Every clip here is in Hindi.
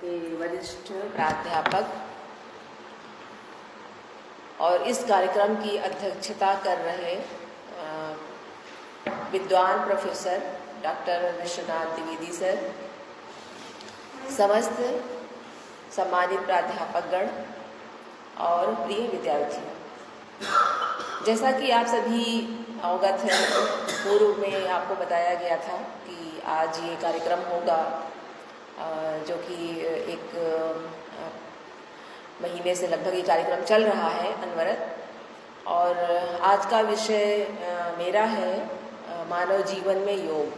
के वरिष्ठ प्राध्यापक और इस कार्यक्रम की अध्यक्षता कर रहे विद्वान professor doctor Vishwanath Dwivedi sir, समस्त सम्मानित प्राध्यापकगण और प्रिय विद्यार्थियों, जैसा कि आप सभी अवगत हैं, पूर्व में आपको बताया गया था कि आज ये कार्यक्रम होगा जो कि एक महीने से लगभग ये कार्यक्रम चल रहा है अनवरत। और आज का विषय मेरा है मानव जीवन में योग।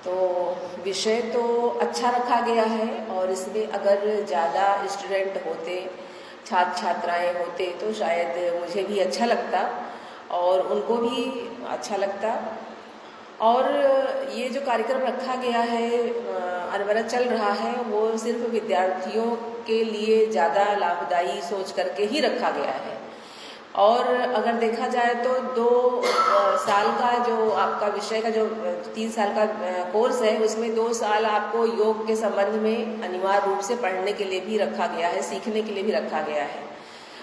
तो विषय तो अच्छा रखा गया है और इसमें अगर ज़्यादा स्टूडेंट होते, छात्र छात्राएं होते तो शायद मुझे भी अच्छा लगता और उनको भी अच्छा लगता। और ये जो कार्यक्रम रखा गया है, अनवरत चल रहा है, वो सिर्फ विद्यार्थियों के लिए ज़्यादा लाभदायी सोच करके ही रखा गया है। और अगर देखा जाए तो 2 साल का जो आपका विषय का जो 3 साल का कोर्स है, उसमें 2 साल आपको योग के संबंध में अनिवार्य रूप से पढ़ने के लिए भी रखा गया है, सीखने के लिए भी रखा गया है।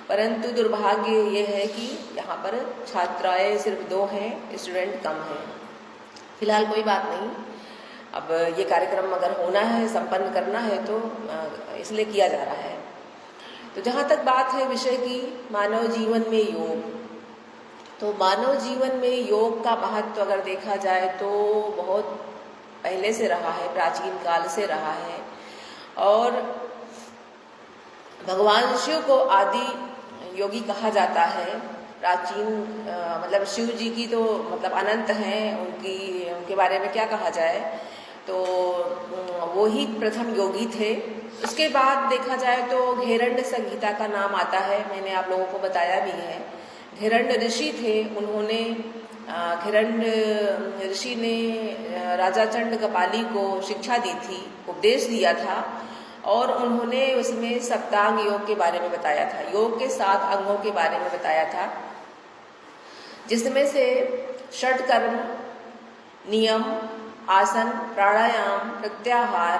परंतु दुर्भाग्य ये है कि यहाँ पर छात्राएं सिर्फ 2 हैं, स्टूडेंट कम हैं। फिलहाल कोई बात नहीं, अब ये कार्यक्रम अगर होना है, संपन्न करना है तो इसलिए किया जा रहा है। तो जहाँ तक बात है विषय की मानव जीवन में योग, तो मानव जीवन में योग का महत्व अगर देखा जाए तो बहुत पहले से रहा है, प्राचीन काल से रहा है। और भगवान शिव को आदि योगी कहा जाता है। प्राचीन मतलब शिव जी की तो मतलब अनंत हैं, उनके बारे में क्या कहा जाए, तो वो ही प्रथम योगी थे। उसके बाद देखा जाए तो घेरंड संहिता का नाम आता है, मैंने आप लोगों को बताया भी है। घेरंड ऋषि थे, उन्होंने घेरंड ऋषि ने राजा चंड कपाली को शिक्षा दी थी, उपदेश दिया था और उन्होंने उसमें सप्तांग योग के बारे में बताया था, योग के 7 अंगों के बारे में बताया था, जिसमें से षटकर्म, नियम, आसन, प्राणायाम, प्रत्याहार,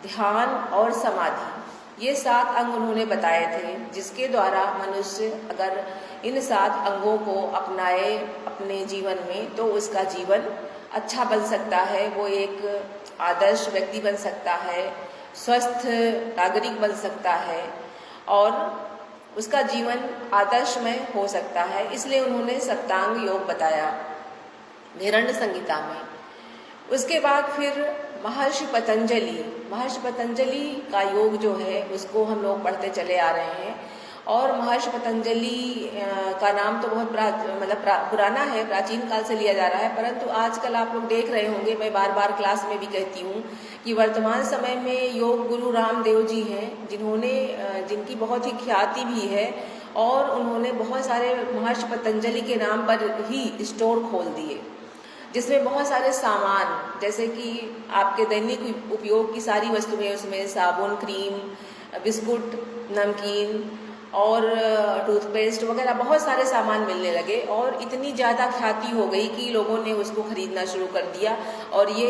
ध्यान और समाधि, ये 7 अंग उन्होंने बताए थे, जिसके द्वारा मनुष्य अगर इन 7 अंगों को अपनाए अपने जीवन में तो उसका जीवन अच्छा बन सकता है, वो एक आदर्श व्यक्ति बन सकता है, स्वस्थ नागरिक बन सकता है और उसका जीवन आदर्शमय हो सकता है। इसलिए उन्होंने सप्तांग योग बताया घेरंड संहिता में। उसके बाद फिर महर्षि पतंजलि का योग जो है उसको हम लोग पढ़ते चले आ रहे हैं। और महर्षि पतंजलि का नाम तो बहुत पुराना है, प्राचीन काल से लिया जा रहा है, परंतु आजकल आप लोग देख रहे होंगे, मैं बार बार क्लास में भी कहती हूँ कि वर्तमान समय में योग गुरु रामदेव जी हैं, जिनकी बहुत ही ख्याति भी है और उन्होंने बहुत सारे महर्षि पतंजलि के नाम पर ही स्टोर खोल दिए, जिसमें बहुत सारे सामान, जैसे कि आपके दैनिक उपयोग की सारी वस्तुएं, उसमें साबुन, क्रीम, बिस्कुट, नमकीन और टूथपेस्ट वगैरह बहुत सारे सामान मिलने लगे और इतनी ज़्यादा ख्याति हो गई कि लोगों ने उसको खरीदना शुरू कर दिया और ये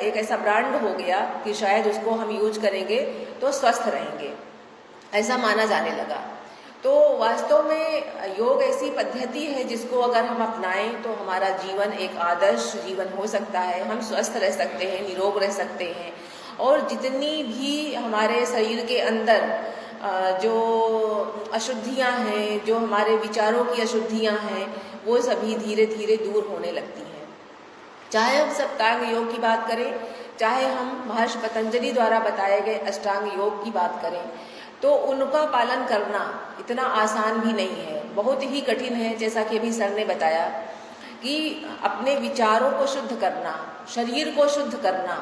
एक ऐसा ब्रांड हो गया कि शायद उसको हम यूज करेंगे तो स्वस्थ रहेंगे, ऐसा माना जाने लगा। तो वास्तव में योग ऐसी पद्धति है जिसको अगर हम अपनाएं तो हमारा जीवन एक आदर्श जीवन हो सकता है, हम स्वस्थ रह सकते हैं, निरोग रह सकते हैं और जितनी भी हमारे शरीर के अंदर जो अशुद्धियां हैं, जो हमारे विचारों की अशुद्धियां हैं, वो सभी धीरे धीरे दूर होने लगती हैं। चाहे हम सप्तांग योग की बात करें, चाहे हम महर्षि पतंजलि द्वारा बताए गए अष्टांग योग की बात करें, तो उनका पालन करना इतना आसान भी नहीं है, बहुत ही कठिन है। जैसा कि अभी सर ने बताया कि अपने विचारों को शुद्ध करना, शरीर को शुद्ध करना,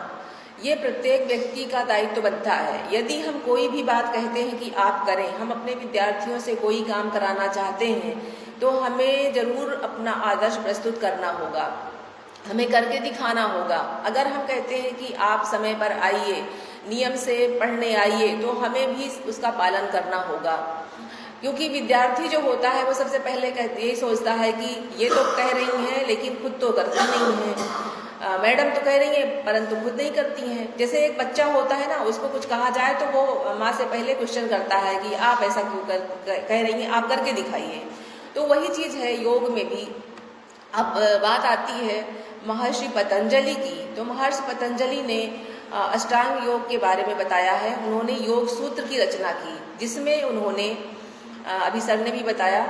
ये प्रत्येक व्यक्ति का दायित्व बनता है। यदि हम कोई भी बात कहते हैं कि आप करें, हम अपने विद्यार्थियों से कोई काम कराना चाहते हैं तो हमें जरूर अपना आदर्श प्रस्तुत करना होगा, हमें करके दिखाना होगा। अगर हम कहते हैं कि आप समय पर आइए, नियम से पढ़ने आइए, तो हमें भी उसका पालन करना होगा, क्योंकि विद्यार्थी जो होता है वो सबसे पहले यही सोचता है कि ये तो कह रही हैं लेकिन खुद तो करती नहीं है। मैडम तो कह रही है परंतु खुद नहीं करती हैं। जैसे एक बच्चा होता है ना, उसको कुछ कहा जाए तो वो माँ से पहले क्वेश्चन करता है कि आप ऐसा क्यों कह रही हैं, आप करके दिखाइए। तो वही चीज़ है योग में भी। अब बात आती है महर्षि पतंजलि की। तो महर्षि पतंजलि ने अष्टांग योग के बारे में बताया है। उन्होंने योग सूत्र की रचना की, जिसमें उन्होंने अभी सर ने भी बताया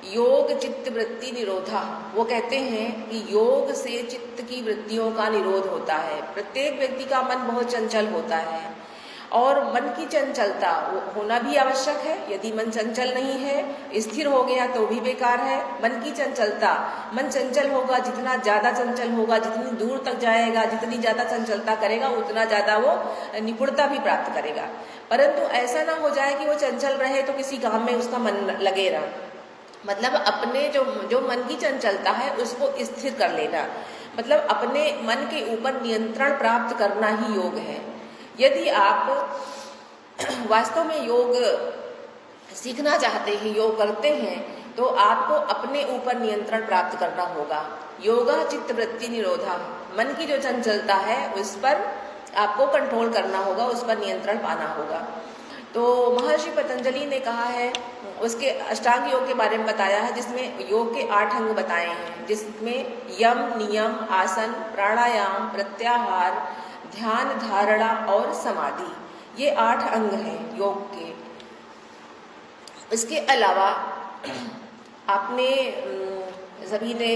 योग चित्त वृत्ति निरोधा। वो कहते हैं कि योग से चित्त की वृत्तियों का निरोध होता है। प्रत्येक व्यक्ति का मन बहुत चंचल होता है और मन की चंचलता होना भी आवश्यक है। यदि मन चंचल नहीं है, स्थिर हो गया तो भी बेकार है। मन की चंचलता, मन चंचल होगा, जितना ज़्यादा चंचल होगा, जितनी दूर तक जाएगा, जितनी ज़्यादा चंचलता करेगा, उतना ज़्यादा वो निपुणता भी प्राप्त करेगा। परंतु ऐसा ना हो जाए कि वो चंचल रहे तो किसी काम में उसका मन लगे ना। मतलब अपने जो मन की चंचलता है उसको स्थिर कर लेना, मतलब अपने मन के ऊपर नियंत्रण प्राप्त करना ही योग है। यदि आप वास्तव में योग सीखना चाहते हैं, योग करते हैं, तो आपको अपने ऊपर नियंत्रण प्राप्त करना होगा। योगा चित्त वृत्ति निरोधा, मन की जो चंचलता है उस पर आपको कंट्रोल करना होगा, उस पर नियंत्रण पाना होगा। तो महर्षि पतंजलि ने कहा है, उसके अष्टांग योग के बारे में बताया है, जिसमें योग के 8 अंग बताए हैं, जिसमें यम, नियम, आसन, प्राणायाम, प्रत्याहार, ध्यान, धारणा और समाधि, ये 8 अंग हैं योग के। इसके अलावा आपने सभी ने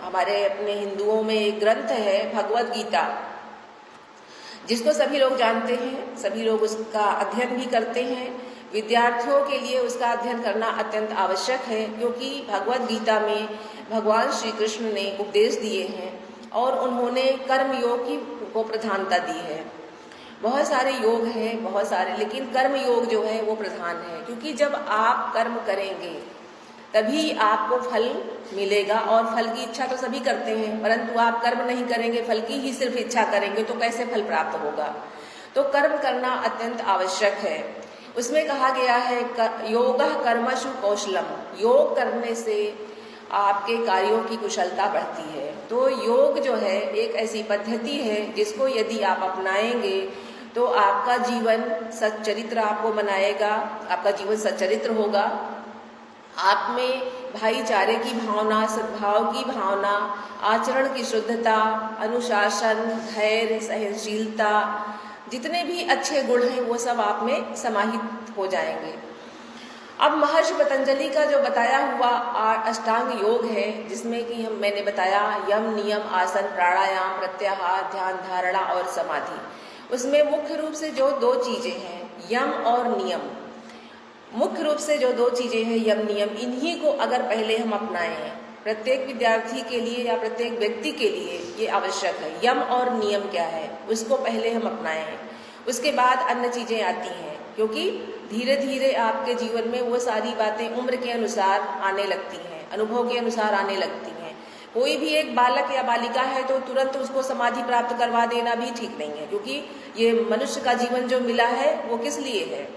हमारे अपने हिंदुओं में एक ग्रंथ है भगवद गीता, जिसको सभी लोग जानते हैं, सभी लोग उसका अध्ययन भी करते हैं। विद्यार्थियों के लिए उसका अध्ययन करना अत्यंत आवश्यक है, क्योंकि भगवद गीता में भगवान श्री कृष्ण ने उपदेश दिए हैं और उन्होंने कर्म योग को प्रधानता दी है। बहुत सारे योग हैं, बहुत सारे, लेकिन कर्म योग जो है वो प्रधान है, क्योंकि जब आप कर्म करेंगे तभी आपको फल मिलेगा। और फल की इच्छा तो सभी करते हैं, परंतु आप कर्म नहीं करेंगे, फल की ही सिर्फ इच्छा करेंगे तो कैसे फल प्राप्त होगा। तो कर्म करना अत्यंत आवश्यक है। उसमें कहा गया है योगः कर्मसु कौशलम, योग करने से आपके कार्यों की कुशलता बढ़ती है। तो योग जो है एक ऐसी पद्धति है जिसको यदि आप अपनाएंगे तो आपका जीवन सच्चरित्र आपको बनाएगा, आपका जीवन सच्चरित्र होगा। आप में भाईचारे की भावना, सद्भाव की भावना, आचरण की शुद्धता, अनुशासन, धैर्य, सहनशीलता, जितने भी अच्छे गुण हैं वो सब आप में समाहित हो जाएंगे। अब महर्षि पतंजलि का जो बताया हुआ अष्टांग योग है, जिसमें कि मैंने बताया यम, नियम, आसन, प्राणायाम, प्रत्याहार, ध्यान, धारणा और समाधि, उसमें मुख्य रूप से जो 2 चीजें हैं, यम और नियम, मुख्य रूप से जो 2 चीजें हैं यम नियम, इन्हीं को अगर पहले हम अपनाएं हैं, प्रत्येक विद्यार्थी के लिए या प्रत्येक व्यक्ति के लिए ये आवश्यक है। यम और नियम क्या है उसको पहले हम अपनाएं, उसके बाद अन्य चीजें आती हैं, क्योंकि धीरे धीरे आपके जीवन में वो सारी बातें उम्र के अनुसार आने लगती हैं, अनुभव के अनुसार आने लगती हैं। कोई भी एक बालक या बालिका है तो तुरंत उसको समाधि प्राप्त करवा देना भी ठीक नहीं है, क्योंकि ये मनुष्य का जीवन जो मिला है वो किस लिए है,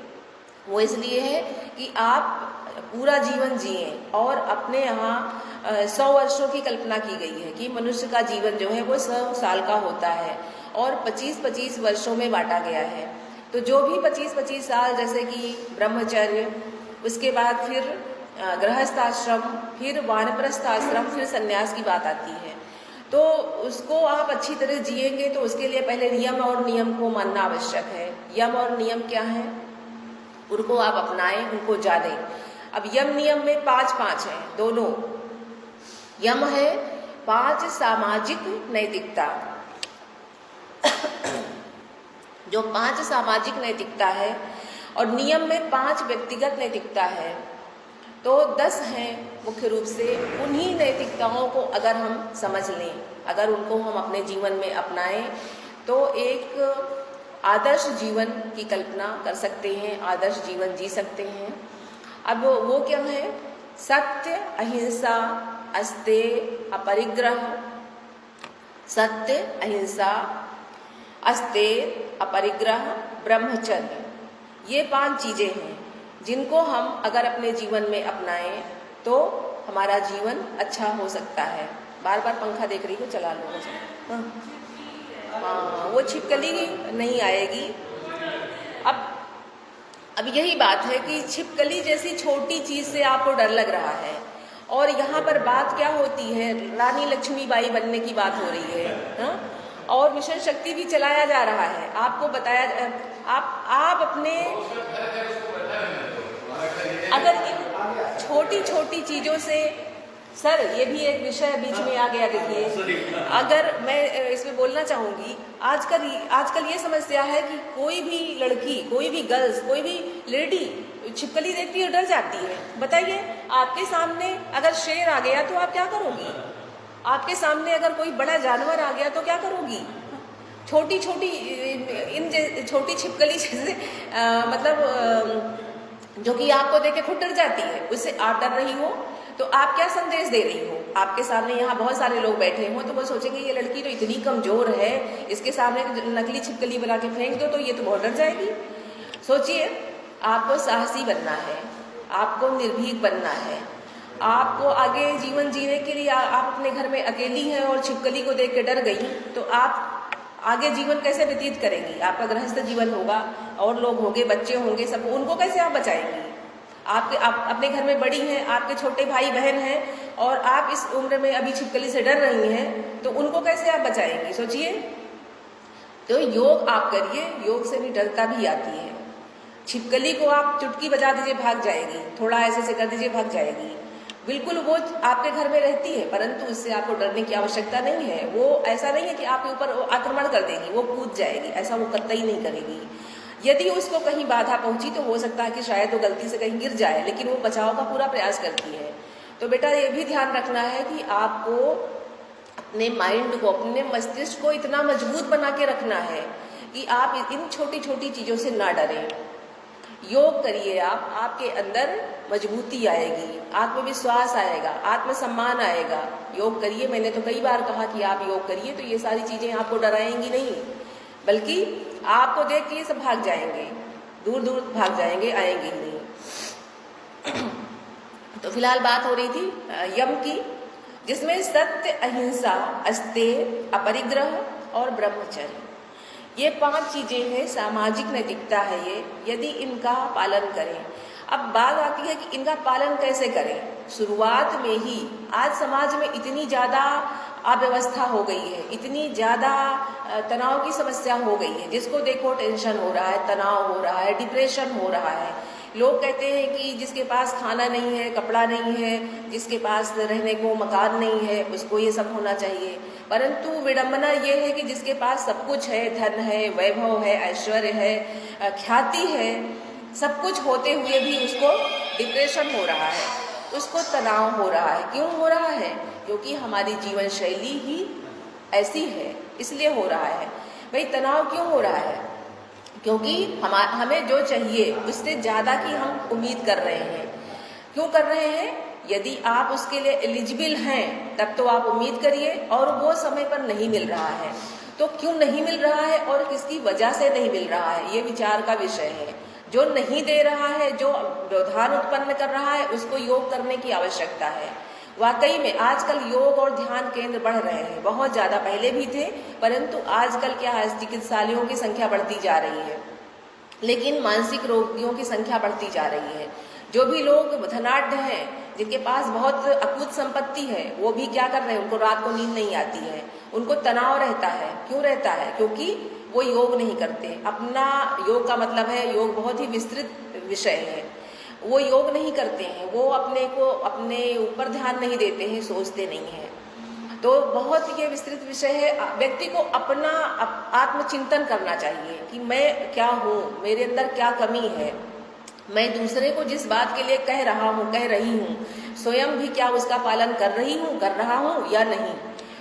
वो इसलिए है कि आप पूरा जीवन जिए। और अपने यहाँ 100 वर्षों की कल्पना की गई है कि मनुष्य का जीवन जो है वो 100 साल का होता है और 25-25 वर्षों में बांटा गया है। तो जो भी 25-25 साल, जैसे कि ब्रह्मचर्य, उसके बाद फिर गृहस्थाश्रम, फिर वानप्रस्थ आश्रम, फिर संन्यास की बात आती है, तो उसको आप अच्छी तरह जिएंगे तो उसके लिए पहले यम और नियम को मानना आवश्यक है। यम और नियम क्या है उनको आप अपनाएं, उनको जानें। अब यम नियम में 5 हैं दोनों। यम है 5 सामाजिक नैतिकता, जो 5 सामाजिक नैतिकता है, और नियम में 5 व्यक्तिगत नैतिकता है। तो 10 हैं मुख्य रूप से। उन्हीं नैतिकताओं को अगर हम समझ लें, अगर उनको हम अपने जीवन में अपनाएं, तो एक आदर्श जीवन की कल्पना कर सकते हैं, आदर्श जीवन जी सकते हैं। अब वो क्या है? सत्य, अहिंसा, अस्तेय, अपरिग्रह, सत्य, अहिंसा, अस्तेय, अपरिग्रह, ब्रह्मचर्य, ये 5 चीजें हैं जिनको हम अगर अपने जीवन में अपनाएं तो हमारा जीवन अच्छा हो सकता है। बार बार पंखा देख रही हो, चला लो बस। हाँ हाँ, वो छिपकली नहीं आएगी। अब यही बात है कि छिपकली जैसी छोटी चीज से आपको डर लग रहा है, और यहाँ पर बात क्या होती है, रानी लक्ष्मीबाई बनने की बात हो रही है। हाँ? और मिशन शक्ति भी चलाया जा रहा है, आपको बताया, आप अपने अगर इन छोटी छोटी चीजों से, सर ये भी एक विषय बीच में आ गया। देखिए, अगर मैं इसमें बोलना चाहूंगी, आजकल ये समस्या है कि कोई भी लड़की, कोई भी गर्ल्स, कोई भी लेडी छिपकली देखती है डर जाती है। बताइए, आपके सामने अगर शेर आ गया तो आप क्या करोगी? आपके सामने अगर कोई बड़ा जानवर आ गया तो क्या करोगी? छोटी छोटी छोटी छिपकली जैसे मतलब जो कि आपको देख के खुद डर जाती है, उससे आप डर रही हो, तो आप क्या संदेश दे रही हो? आपके सामने यहाँ बहुत सारे लोग बैठे हो तो वो सोचेंगे ये लड़की तो इतनी कमजोर है, इसके सामने नकली छिपकली बना के फेंक दो तो ये तो बहुत डर जाएगी। सोचिए, आपको साहसी बनना है, आपको निर्भीक बनना है, आपको आगे जीवन जीने के लिए, आप अपने घर में अकेली हैं और छिपकली को देख के डर गई, तो आप आगे जीवन कैसे व्यतीत करेंगी? आपका गृहस्थ जीवन होगा, और लोग होंगे, बच्चे होंगे, सब, उनको कैसे आप बचाएंगी? आप अपने घर में बड़ी हैं, आपके छोटे भाई बहन हैं, और आप इस उम्र में अभी छिपकली से डर रही हैं, तो उनको कैसे आप बचाएंगी? सोचिए। तो योग आप करिए, योग से भी डरता भी आती है। छिपकली को आप चुटकी बजा दीजिए, भाग जाएगी, थोड़ा ऐसे कर दीजिए, भाग जाएगी, बिल्कुल वो आपके घर में रहती है, परंतु उससे आपको डरने की आवश्यकता नहीं है। वो ऐसा नहीं है कि आपके ऊपर आक्रमण कर देगी, वो कूद जाएगी, ऐसा वो कतई नहीं करेगी। यदि उसको कहीं बाधा पहुंची तो हो सकता है कि शायद वो गलती से कहीं गिर जाए, लेकिन वो बचाव का पूरा प्रयास करती है। तो बेटा ये भी ध्यान रखना है कि आपको अपने माइंड को, अपने मस्तिष्क को इतना मजबूत बना के रखना है कि आप इन छोटी छोटी चीजों से ना डरें। योग करिए, आपके अंदर मजबूती आएगी, आत्मविश्वास आएगा, आत्मसम्मान आएगा। योग करिए, मैंने तो कई बार कहा कि आप योग करिए तो ये सारी चीजें आपको डराएंगी नहीं, बल्कि आपको देख के ये सब भाग जाएंगे, दूर दूर भाग जाएंगे, आएंगे ही नहीं। तो फिलहाल बात हो रही थी यम की, जिसमें सत्य, अहिंसा, अस्तेय, अपरिग्रह और ब्रह्मचर्य, ये 5 चीजें हैं, सामाजिक नैतिकता है ये। यदि इनका पालन करें, अब बात आती है कि इनका पालन कैसे करें। शुरुआत में ही आज समाज में इतनी ज्यादा अव्यवस्था हो गई है, इतनी ज्यादा तनाव की समस्या हो गई है, जिसको देखो टेंशन हो रहा है, तनाव हो रहा है, डिप्रेशन हो रहा है। लोग कहते हैं कि जिसके पास खाना नहीं है, कपड़ा नहीं है, जिसके पास रहने को मकान नहीं है, उसको ये सब होना चाहिए। परंतु विडंबना ये है कि जिसके पास सब कुछ है, धन है, वैभव है, ऐश्वर्य है, ख्याति है, सब कुछ होते हुए भी उसको डिप्रेशन हो रहा है, उसको तनाव हो रहा है। क्यों हो रहा है? क्योंकि हमारी जीवन शैली ही ऐसी है, इसलिए हो रहा है। भाई तनाव क्यों हो रहा है? क्योंकि हमें जो चाहिए उससे ज्यादा की हम उम्मीद कर रहे हैं। क्यों कर रहे हैं? यदि आप उसके लिए एलिजिबल हैं तब तो आप उम्मीद करिए, और वो समय पर नहीं मिल रहा है तो क्यों नहीं मिल रहा है और किसकी वजह से नहीं मिल रहा है, ये विचार का विषय है। जो नहीं दे रहा है, जो व्यवधान उत्पन्न कर रहा है, उसको योग करने की आवश्यकता है। वाकई में आजकल योग और ध्यान केंद्र बढ़ रहे हैं, बहुत ज्यादा, पहले भी थे, परंतु आजकल क्या है, चिकित्सालयों की संख्या बढ़ती जा रही है, लेकिन मानसिक रोगियों की संख्या बढ़ती जा रही है। जो भी लोग धनाढ्य हैं, जिनके पास बहुत अकूत संपत्ति है, वो भी क्या कर रहे हैं, उनको रात को नींद नहीं आती है, उनको तनाव रहता है। क्यों रहता है? क्योंकि वो योग नहीं करते। अपना योग का मतलब है, योग बहुत ही विस्तृत विषय है, वो योग नहीं करते हैं, वो अपने ऊपर ध्यान नहीं देते हैं, सोचते नहीं हैं। तो बहुत ये विस्तृत विषय है। व्यक्ति को अपना आत्मचिंतन करना चाहिए कि मैं क्या हूँ, मेरे अंदर क्या कमी है, मैं दूसरे को जिस बात के लिए कह रही हूँ, स्वयं भी क्या उसका पालन कर रहा हूँ या नहीं।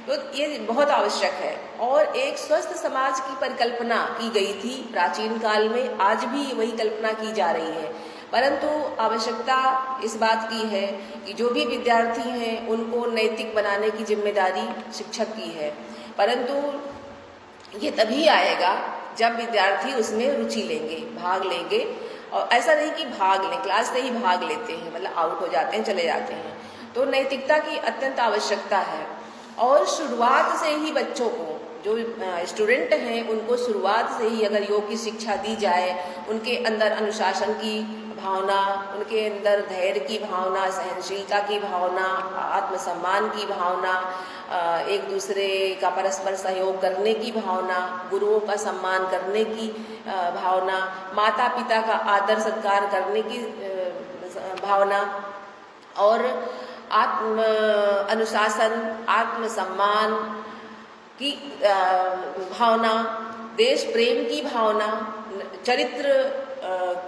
तो ये बहुत आवश्यक है। और एक स्वस्थ समाज की परिकल्पना की गई थी प्राचीन काल में, आज भी वही कल्पना की जा रही है, परंतु आवश्यकता इस बात की है कि जो भी विद्यार्थी हैं उनको नैतिक बनाने की जिम्मेदारी शिक्षक की है। परंतु ये तभी आएगा जब विद्यार्थी उसमें रुचि लेंगे, भाग लेंगे। और ऐसा नहीं कि भाग लें, क्लास से ही भाग लेते हैं, मतलब आउट हो जाते हैं, चले जाते हैं। तो नैतिकता की अत्यंत आवश्यकता है। और शुरुआत से ही बच्चों को, जो स्टूडेंट हैं, उनको शुरुआत से ही अगर योग की शिक्षा दी जाए, उनके अंदर अनुशासन की भावना, उनके अंदर धैर्य की भावना, सहनशीलता की भावना, आत्मसम्मान की भावना, एक दूसरे का परस्पर सहयोग करने की भावना, गुरुओं का सम्मान करने की भावना, माता पिता का आदर सत्कार करने की भावना, और आत्म अनुशासन, आत्मसम्मान की भावना, देश प्रेम की भावना, चरित्र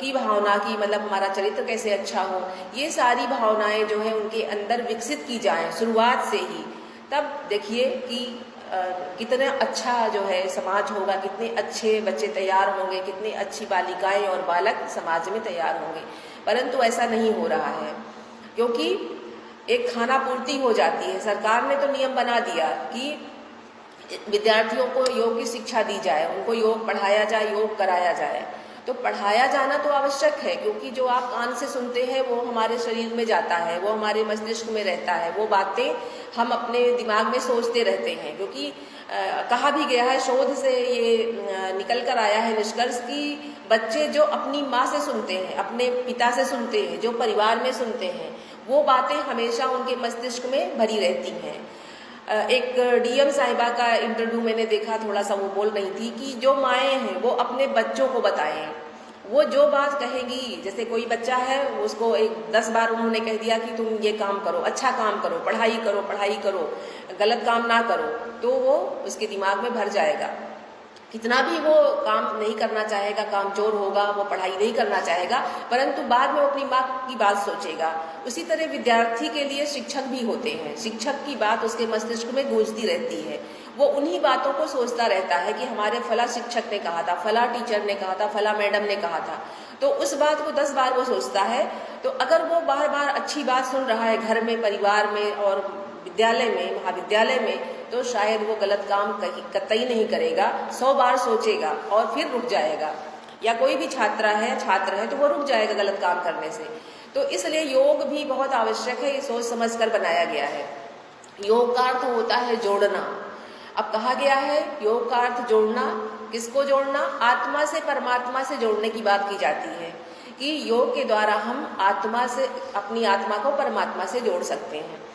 की भावना की, मतलब हमारा चरित्र कैसे अच्छा हो, ये सारी भावनाएं जो है उनके अंदर विकसित की जाएं शुरुआत से ही। तब देखिए कि कितना अच्छा जो है समाज होगा, कितने अच्छे बच्चे तैयार होंगे, कितनी अच्छी बालिकाएं और बालक समाज में तैयार होंगे। परंतु ऐसा नहीं हो रहा है, क्योंकि एक खाना पूर्ति हो जाती है। सरकार ने तो नियम बना दिया कि विद्यार्थियों को योग की शिक्षा दी जाए, उनको योग पढ़ाया जाए, योग कराया जाए। तो पढ़ाया जाना तो आवश्यक है, क्योंकि जो आप कान से सुनते हैं वो हमारे शरीर में जाता है, वो हमारे मस्तिष्क में रहता है, वो बातें हम अपने दिमाग में सोचते रहते हैं। क्योंकि कहा भी गया है, शोध से ये निकल कर आया है निष्कर्ष कि बच्चे जो अपनी माँ से सुनते हैं, अपने पिता से सुनते हैं, जो परिवार में सुनते हैं, वो बातें हमेशा उनके मस्तिष्क में भरी रहती हैं। एक डीएम साहिबा का इंटरव्यू मैंने देखा, थोड़ा सा वो बोल रही थी कि जो माएँ हैं वो अपने बच्चों को बताएं, वो जो बात कहेगी, जैसे कोई बच्चा है उसको 10 बार उन्होंने कह दिया कि तुम ये काम करो, अच्छा काम करो, पढ़ाई करो, पढ़ाई करो, गलत काम ना करो, तो वो उसके दिमाग में भर जाएगा। कितना भी वो काम नहीं करना चाहेगा, कामचोर होगा, वो पढ़ाई नहीं करना चाहेगा, परंतु बाद में वो अपनी माँ की बात सोचेगा। उसी तरह विद्यार्थी के लिए शिक्षक भी होते हैं, शिक्षक की बात उसके मस्तिष्क में गूंजती रहती है, वो उन्हीं बातों को सोचता रहता है कि हमारे फला शिक्षक ने कहा था, फला टीचर ने कहा था, फला मैडम ने कहा था, तो उस बात को 10 बार वो सोचता है। तो अगर वो बार बार अच्छी बात सुन रहा है घर में, परिवार में और विद्यालय में, महाविद्यालय में, तो शायद वो गलत काम कतई नहीं करेगा, 100 बार सोचेगा और फिर रुक जाएगा। या कोई भी छात्र है तो वो रुक जाएगा गलत काम करने से। तो इसलिए योग भी बहुत आवश्यक है, ये सोच समझ कर बनाया गया है। योग का अर्थ होता है जोड़ना। अब कहा गया है योग का अर्थ जोड़ना, किसको जोड़ना? आत्मा से परमात्मा से जोड़ने की बात की जाती है कि योग के द्वारा हम आत्मा से, अपनी आत्मा को परमात्मा से जोड़ सकते हैं।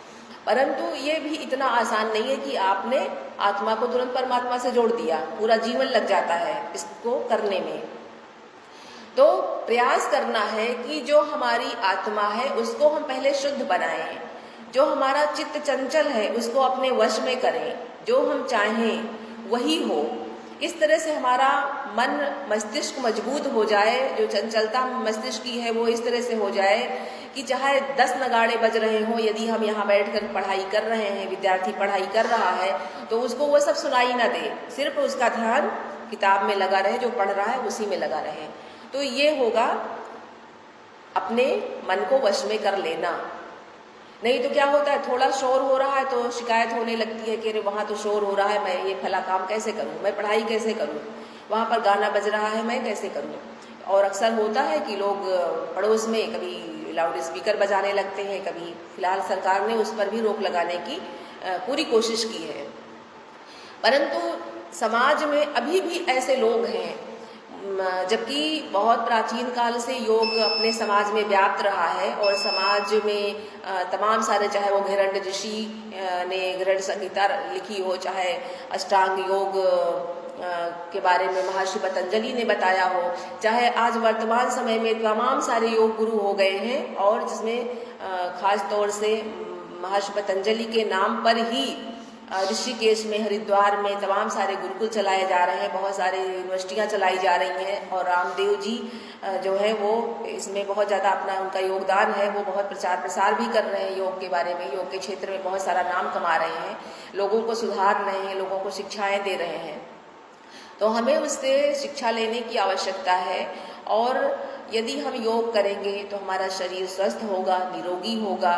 परंतु ये भी इतना आसान नहीं है कि आपने आत्मा को तुरंत परमात्मा से जोड़ दिया, पूरा जीवन लग जाता है इसको करने में। तो प्रयास करना है कि जो हमारी आत्मा है उसको हम पहले शुद्ध बनाएं, जो हमारा चित्त चंचल है उसको अपने वश में करें, जो हम चाहें वही हो। इस तरह से हमारा मन मस्तिष्क मजबूत हो जाए, जो चंचलता मस्तिष्क की है वो इस तरह से हो जाए कि चाहे 10 नगाड़े बज रहे हों, यदि हम यहाँ बैठकर पढ़ाई कर रहे हैं, विद्यार्थी पढ़ाई कर रहा है, तो उसको वो सब सुनाई ना दे, सिर्फ उसका ध्यान किताब में लगा रहे, जो पढ़ रहा है उसी में लगा रहे। तो ये होगा अपने मन को वश में कर लेना। नहीं तो क्या होता है, थोड़ा शोर हो रहा है तो शिकायत होने लगती है कि अरे वहाँ तो शोर हो रहा है, मैं ये फला काम कैसे करूँ, मैं पढ़ाई कैसे करूँ, वहाँ पर गाना बज रहा है, मैं कैसे करूँ। और अक्सर होता है कि लोग पड़ोस में कभी लाउड स्पीकर बजाने लगते हैं, कभी, फिलहाल सरकार ने उस पर भी रोक लगाने की पूरी कोशिश की है। परंतु समाज में अभी भी ऐसे लोग हैं, जबकि बहुत प्राचीन काल से योग अपने समाज में व्याप्त रहा है और समाज में तमाम सारे, चाहे वो घैरण्य ऋषि ने घैरण्य संहिता लिखी हो, चाहे अष्टांग योग के बारे में महर्षि पतंजलि ने बताया हो, चाहे आज वर्तमान समय में तमाम सारे योग गुरु हो गए हैं, और जिसमें खास तौर से महर्षि पतंजलि के नाम पर ही ऋषिकेश में, हरिद्वार में तमाम सारे गुरुकुल चलाए जा रहे हैं, बहुत सारे यूनिवर्सिटियां चलाई जा रही हैं, और रामदेव जी जो है वो इसमें बहुत ज़्यादा अपना उनका योगदान है, वो बहुत प्रचार प्रसार भी कर रहे हैं योग के बारे में, योग के क्षेत्र में बहुत सारा नाम कमा रहे हैं, लोगों को सुधार रहे हैं, लोगों को शिक्षाएं दे रहे हैं। तो हमें उससे शिक्षा लेने की आवश्यकता है, और यदि हम योग करेंगे तो हमारा शरीर स्वस्थ होगा, निरोगी होगा,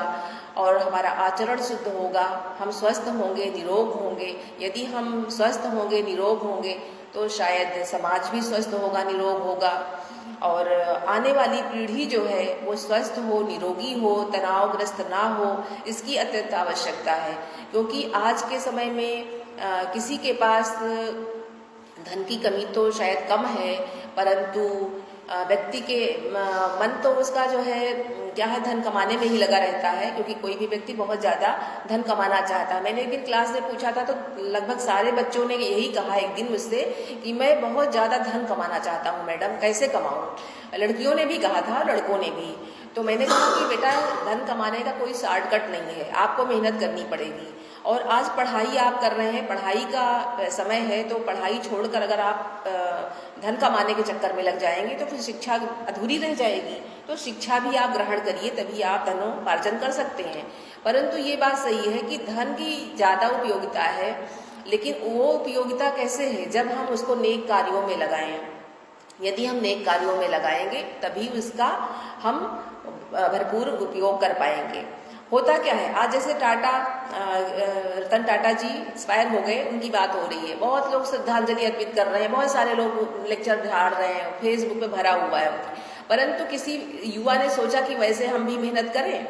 और हमारा आचरण शुद्ध होगा, हम स्वस्थ होंगे, निरोग होंगे। यदि हम स्वस्थ होंगे, निरोग होंगे, तो शायद समाज भी स्वस्थ होगा, निरोग होगा, और आने वाली पीढ़ी जो है वो स्वस्थ हो, निरोगी हो, तनावग्रस्त ना हो, इसकी अत्यंत आवश्यकता है। क्योंकि आज के समय में किसी के पास धन की कमी तो शायद कम है, परंतु व्यक्ति के मन तो उसका जो है क्या है, धन कमाने में ही लगा रहता है। क्योंकि कोई भी व्यक्ति बहुत ज़्यादा धन कमाना चाहता है। मैंने एक दिन क्लास में पूछा था तो लगभग सारे बच्चों ने यही कहा एक दिन मुझसे कि मैं बहुत ज़्यादा धन कमाना चाहता हूँ मैडम, कैसे कमाऊँ। लड़कियों ने भी कहा था, लड़कों ने भी। तो मैंने कहा कि बेटा, धन कमाने का कोई शॉर्टकट नहीं है, आपको मेहनत करनी पड़ेगी। और आज पढ़ाई आप कर रहे हैं, पढ़ाई का समय है, तो पढ़ाई छोड़कर अगर आप धन कमाने के चक्कर में लग जाएंगे तो फिर शिक्षा अधूरी रह जाएगी। तो शिक्षा भी आप ग्रहण करिए, तभी आप धनोपार्जन कर सकते हैं। परंतु ये बात सही है कि धन की ज़्यादा उपयोगिता है, लेकिन वो उपयोगिता कैसे है, जब हम उसको नेक कार्यों में लगाएं। यदि हम नेक कार्यों में लगाएंगे तभी उसका हम भरपूर उपयोग कर पाएंगे। होता क्या है, आज जैसे रतन टाटा जी एक्सपायर हो गए, उनकी बात हो रही है, बहुत लोग श्रद्धांजलि अर्पित कर रहे हैं, बहुत सारे लोग लेक्चर झाड़ रहे हैं, फेसबुक पे भरा हुआ है। परंतु किसी युवा ने सोचा कि वैसे हम भी मेहनत करें।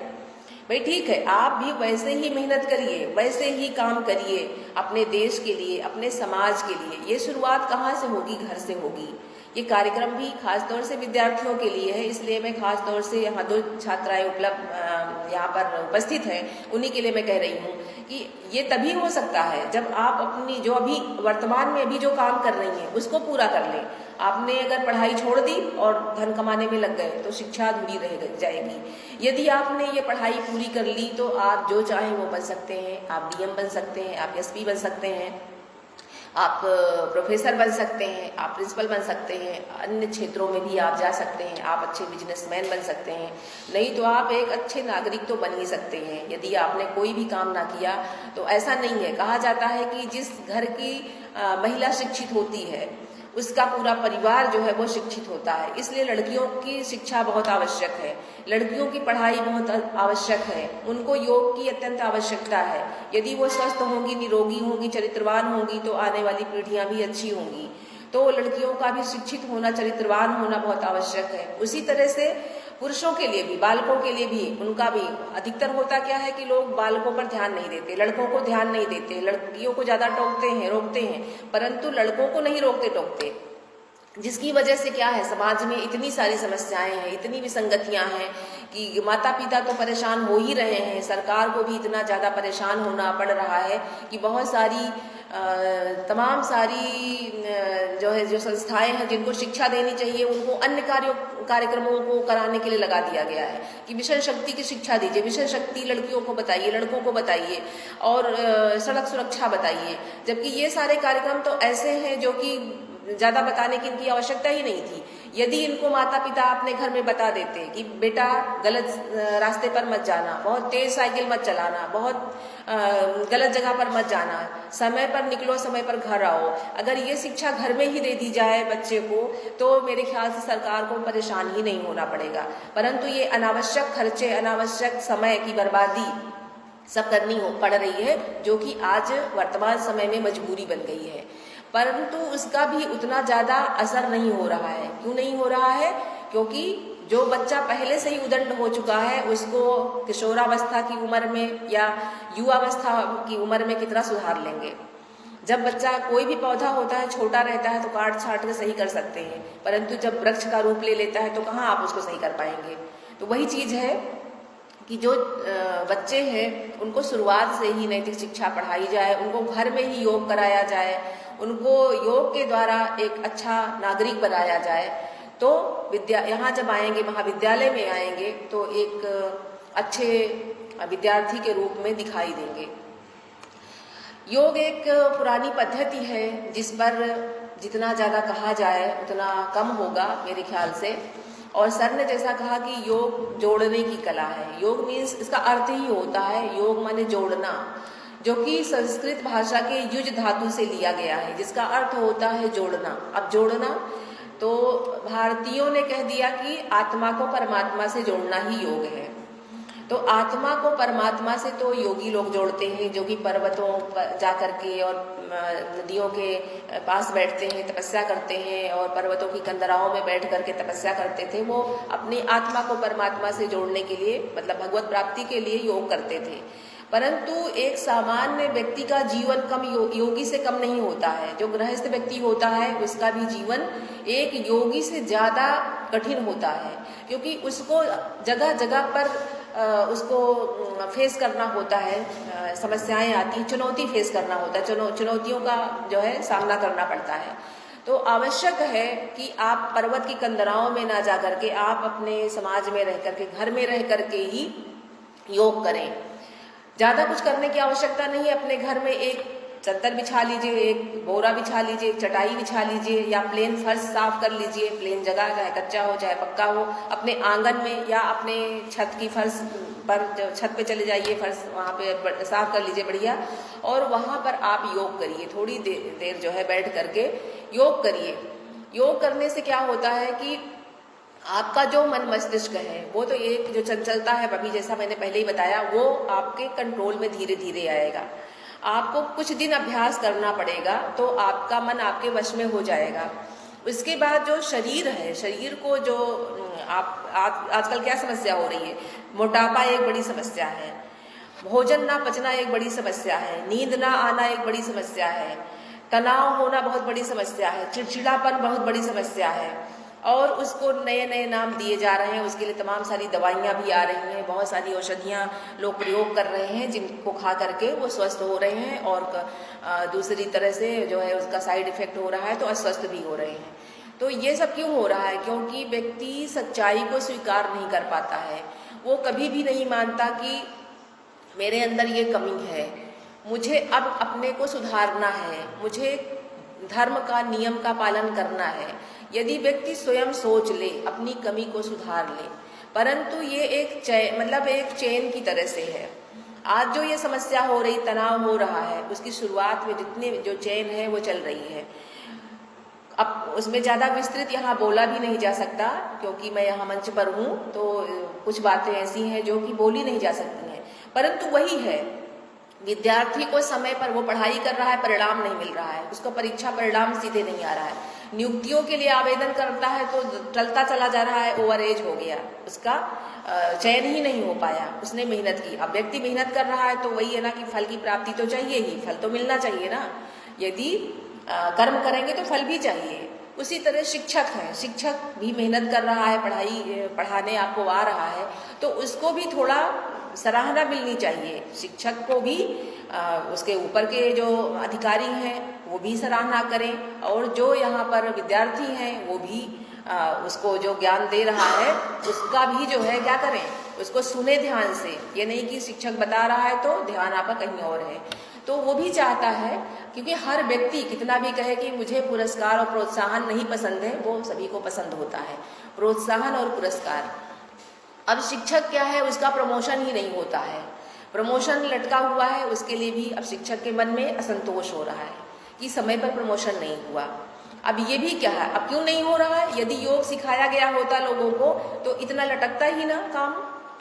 भाई ठीक है, आप भी वैसे ही मेहनत करिए, वैसे ही काम करिए अपने देश के लिए, अपने समाज के लिए। ये शुरुआत कहाँ से होगी? घर से होगी। ये कार्यक्रम भी खास तौर से विद्यार्थियों के लिए है, इसलिए मैं खास तौर से यहाँ 2 छात्राएं यहाँ पर उपस्थित हैं, उन्हीं के लिए मैं कह रही हूँ कि ये तभी हो सकता है जब आप अपनी जो अभी वर्तमान में अभी जो काम कर रही हैं उसको पूरा कर लें। आपने अगर पढ़ाई छोड़ दी और धन कमाने में लग गए तो शिक्षा अधूरी रह जाएगी। यदि आपने ये पढ़ाई पूरी कर ली तो आप जो चाहें वो बन सकते हैं। आप डीएम बन सकते हैं, आप एसपी बन सकते हैं, आप प्रोफेसर बन सकते हैं, आप प्रिंसिपल बन सकते हैं, अन्य क्षेत्रों में भी आप जा सकते हैं, आप अच्छे बिजनेसमैन बन सकते हैं, नहीं तो आप एक अच्छे नागरिक तो बन ही सकते हैं। यदि आपने कोई भी काम ना किया तो ऐसा नहीं है। कहा जाता है कि जिस घर की महिला शिक्षित होती है उसका पूरा परिवार जो है वो शिक्षित होता है। इसलिए लड़कियों की शिक्षा बहुत आवश्यक है, लड़कियों की पढ़ाई बहुत आवश्यक है, उनको योग की अत्यंत आवश्यकता है। यदि वो स्वस्थ होंगी, निरोगी होंगी, चरित्रवान होंगी तो आने वाली पीढ़ियां भी अच्छी होंगी। तो लड़कियों का भी शिक्षित होना, चरित्रवान होना बहुत आवश्यक है। उसी तरह से पुरुषों के लिए भी, बालकों के लिए भी, उनका भी अधिकतर होता क्या है कि लोग बालकों पर ध्यान नहीं देते, लड़कों को ध्यान नहीं देते, लड़कियों को ज्यादा टोकते हैं, रोकते हैं, परंतु लड़कों को नहीं रोकते टोकते। जिसकी वजह से क्या है, समाज में इतनी सारी समस्याएं हैं, इतनी विसंगतियां हैं कि माता पिता तो परेशान हो ही रहे हैं, सरकार को भी इतना ज़्यादा परेशान होना पड़ रहा है कि बहुत सारी तमाम सारी जो संस्थाएं हैं जिनको शिक्षा देनी चाहिए उनको अन्य कार्यक्रमों को कराने के लिए लगा दिया गया है कि मिशन शक्ति की शिक्षा दीजिए, मिशन शक्ति लड़कियों को बताइए, लड़कों को बताइए, और सड़क सुरक्षा बताइए। जबकि ये सारे कार्यक्रम तो ऐसे हैं जो कि ज़्यादा बताने की इनकी आवश्यकता ही नहीं थी। यदि इनको माता पिता अपने घर में बता देते कि बेटा गलत रास्ते पर मत जाना, बहुत तेज साइकिल मत चलाना, बहुत गलत जगह पर मत जाना, समय पर निकलो, समय पर घर आओ, अगर ये शिक्षा घर में ही दे दी जाए बच्चे को तो मेरे ख्याल से सरकार को परेशान ही नहीं होना पड़ेगा। परंतु ये अनावश्यक खर्चे, अनावश्यक समय की बर्बादी सब करनी पड़ रही है, जो कि आज वर्तमान समय में मजबूरी बन गई है। परंतु उसका भी उतना ज़्यादा असर नहीं हो रहा है। क्यों नहीं हो रहा है? क्योंकि जो बच्चा पहले से ही उदंड हो चुका है उसको किशोरावस्था की उम्र में या युवावस्था की उम्र में कितना सुधार लेंगे। जब बच्चा कोई भी पौधा होता है, छोटा रहता है तो काट छाट कर सही कर सकते हैं, परंतु जब वृक्ष का रूप ले लेता है तो कहाँ आप उसको सही कर पाएंगे। तो वही चीज़ है कि जो बच्चे हैं उनको शुरुआत से ही नैतिक शिक्षा पढ़ाई जाए, उनको घर में ही योग कराया जाए, उनको योग के द्वारा एक अच्छा नागरिक बनाया जाए, तो यहाँ जब आएंगे, महाविद्यालय में आएंगे तो एक अच्छे विद्यार्थी के रूप में दिखाई देंगे। योग एक पुरानी पद्धति है जिस पर जितना ज़्यादा कहा जाए उतना कम होगा मेरे ख्याल से। और सर ने जैसा कहा कि योग जोड़ने की कला है। योग मीन्स, इसका अर्थ ही होता है, योग माने जोड़ना, जो कि संस्कृत भाषा के युज धातु से लिया गया है, जिसका अर्थ होता है जोड़ना। अब जोड़ना तो भारतीयों ने कह दिया कि आत्मा को परमात्मा से जोड़ना ही योग है। तो आत्मा को परमात्मा से तो योगी लोग जोड़ते हैं, जो कि पर्वतों पर जा करके और नदियों के पास बैठते हैं, तपस्या करते हैं और पर्वतों की कंदराओं में बैठ करके तपस्या करते थे। वो अपनी आत्मा को परमात्मा से जोड़ने के लिए, मतलब भगवत प्राप्ति के लिए योग करते थे। परंतु एक सामान्य व्यक्ति का जीवन कम योगी से कम नहीं होता है। जो गृहस्थ व्यक्ति होता है उसका भी जीवन एक योगी से ज़्यादा कठिन होता है, क्योंकि उसको जगह जगह पर उसको फेस करना होता है, समस्याएं आती, चुनौती फेस करना होता है, चुनौतियों का जो है सामना करना पड़ता है। तो आवश्यक है कि आप पर्वत की कंदराओं में ना जा करके आप अपने समाज में रह करके, घर में रह करके ही योग करें। ज़्यादा कुछ करने की आवश्यकता नहीं है। अपने घर में एक चादर बिछा लीजिए, एक बोरा बिछा लीजिए, एक चटाई बिछा लीजिए, या प्लेन फर्श साफ कर लीजिए, प्लेन जगह चाहे कच्चा हो चाहे पक्का हो, अपने आंगन में या अपने छत की फर्श पर, छत पे चले जाइए, फर्श वहाँ पे साफ कर लीजिए बढ़िया, और वहाँ पर आप योग करिए। थोड़ी देर जो है बैठ करके योग करिए। योग करने से क्या होता है कि आपका जो मन मस्तिष्क है वो तो एक जो चंचलता है, अभी जैसा मैंने पहले ही बताया, वो आपके कंट्रोल में धीरे धीरे आएगा। आपको कुछ दिन अभ्यास करना पड़ेगा तो आपका मन आपके वश में हो जाएगा। उसके बाद जो शरीर है, शरीर को जो आजकल क्या समस्या हो रही है, मोटापा एक बड़ी समस्या है, भोजन ना पचना एक बड़ी समस्या है, नींद ना आना एक बड़ी समस्या है, तनाव होना बहुत बड़ी समस्या है, चिड़चिड़ापन बहुत बड़ी समस्या है, और उसको नए नए नाम दिए जा रहे हैं। उसके लिए तमाम सारी दवाइयाँ भी आ रही हैं, बहुत सारी औषधियाँ लोग प्रयोग कर रहे हैं, जिनको खा करके वो स्वस्थ हो रहे हैं, और दूसरी तरह से जो है उसका साइड इफेक्ट हो रहा है तो अस्वस्थ भी हो रहे हैं। तो ये सब क्यों हो रहा है? क्योंकि व्यक्ति सच्चाई को स्वीकार नहीं कर पाता है। वो कभी भी नहीं मानता कि मेरे अंदर ये कमी है, मुझे अब अपने को सुधारना है, मुझे धर्म का, नियम का पालन करना है। यदि व्यक्ति स्वयं सोच ले, अपनी कमी को सुधार ले, परंतु ये एक चेन की तरह से है। आज जो ये समस्या हो रही, तनाव हो रहा है, उसकी शुरुआत में जितने जो चेन है वो चल रही है। अब उसमें ज़्यादा विस्तृत यहाँ बोला भी नहीं जा सकता, क्योंकि मैं यहाँ मंच पर हूँ, तो कुछ बातें ऐसी हैं जो कि बोली नहीं जा सकती हैं। परंतु वही है, विद्यार्थी को समय पर वो पढ़ाई कर रहा है, परिणाम नहीं मिल रहा है, उसका परीक्षा परिणाम सीधे नहीं आ रहा है, नियुक्तियों के लिए आवेदन करता है तो टलता चला जा रहा है, ओवर एज हो गया, उसका चयन ही नहीं हो पाया, उसने मेहनत की। अब व्यक्ति मेहनत कर रहा है तो वही है ना कि फल की प्राप्ति तो चाहिए ही, फल तो मिलना चाहिए ना। यदि कर्म करेंगे तो फल भी चाहिए। उसी तरह शिक्षक है, शिक्षक भी मेहनत कर रहा है, पढ़ाने आपको आ रहा है, तो उसको भी थोड़ा सराहना मिलनी चाहिए। शिक्षक को भी उसके ऊपर के जो अधिकारी हैं वो भी सराहना करें, और जो यहाँ पर विद्यार्थी हैं वो भी उसको जो ज्ञान दे रहा है उसका भी जो है क्या करें, उसको सुने ध्यान से। ये नहीं कि शिक्षक बता रहा है तो ध्यान आपका कहीं और है। तो वो भी चाहता है, क्योंकि हर व्यक्ति कितना भी कहे कि मुझे पुरस्कार और प्रोत्साहन नहीं पसंद है, वो सभी को पसंद होता है प्रोत्साहन और पुरस्कार। अब शिक्षक क्या है, उसका प्रमोशन ही नहीं होता है, प्रमोशन लटका हुआ है, उसके लिए भी अब शिक्षक के मन में असंतोष हो रहा है कि समय पर प्रमोशन नहीं हुआ। अब ये भी क्या है, अब क्यों नहीं हो रहा है? यदि योग सिखाया गया होता लोगों को तो इतना लटकता ही ना काम,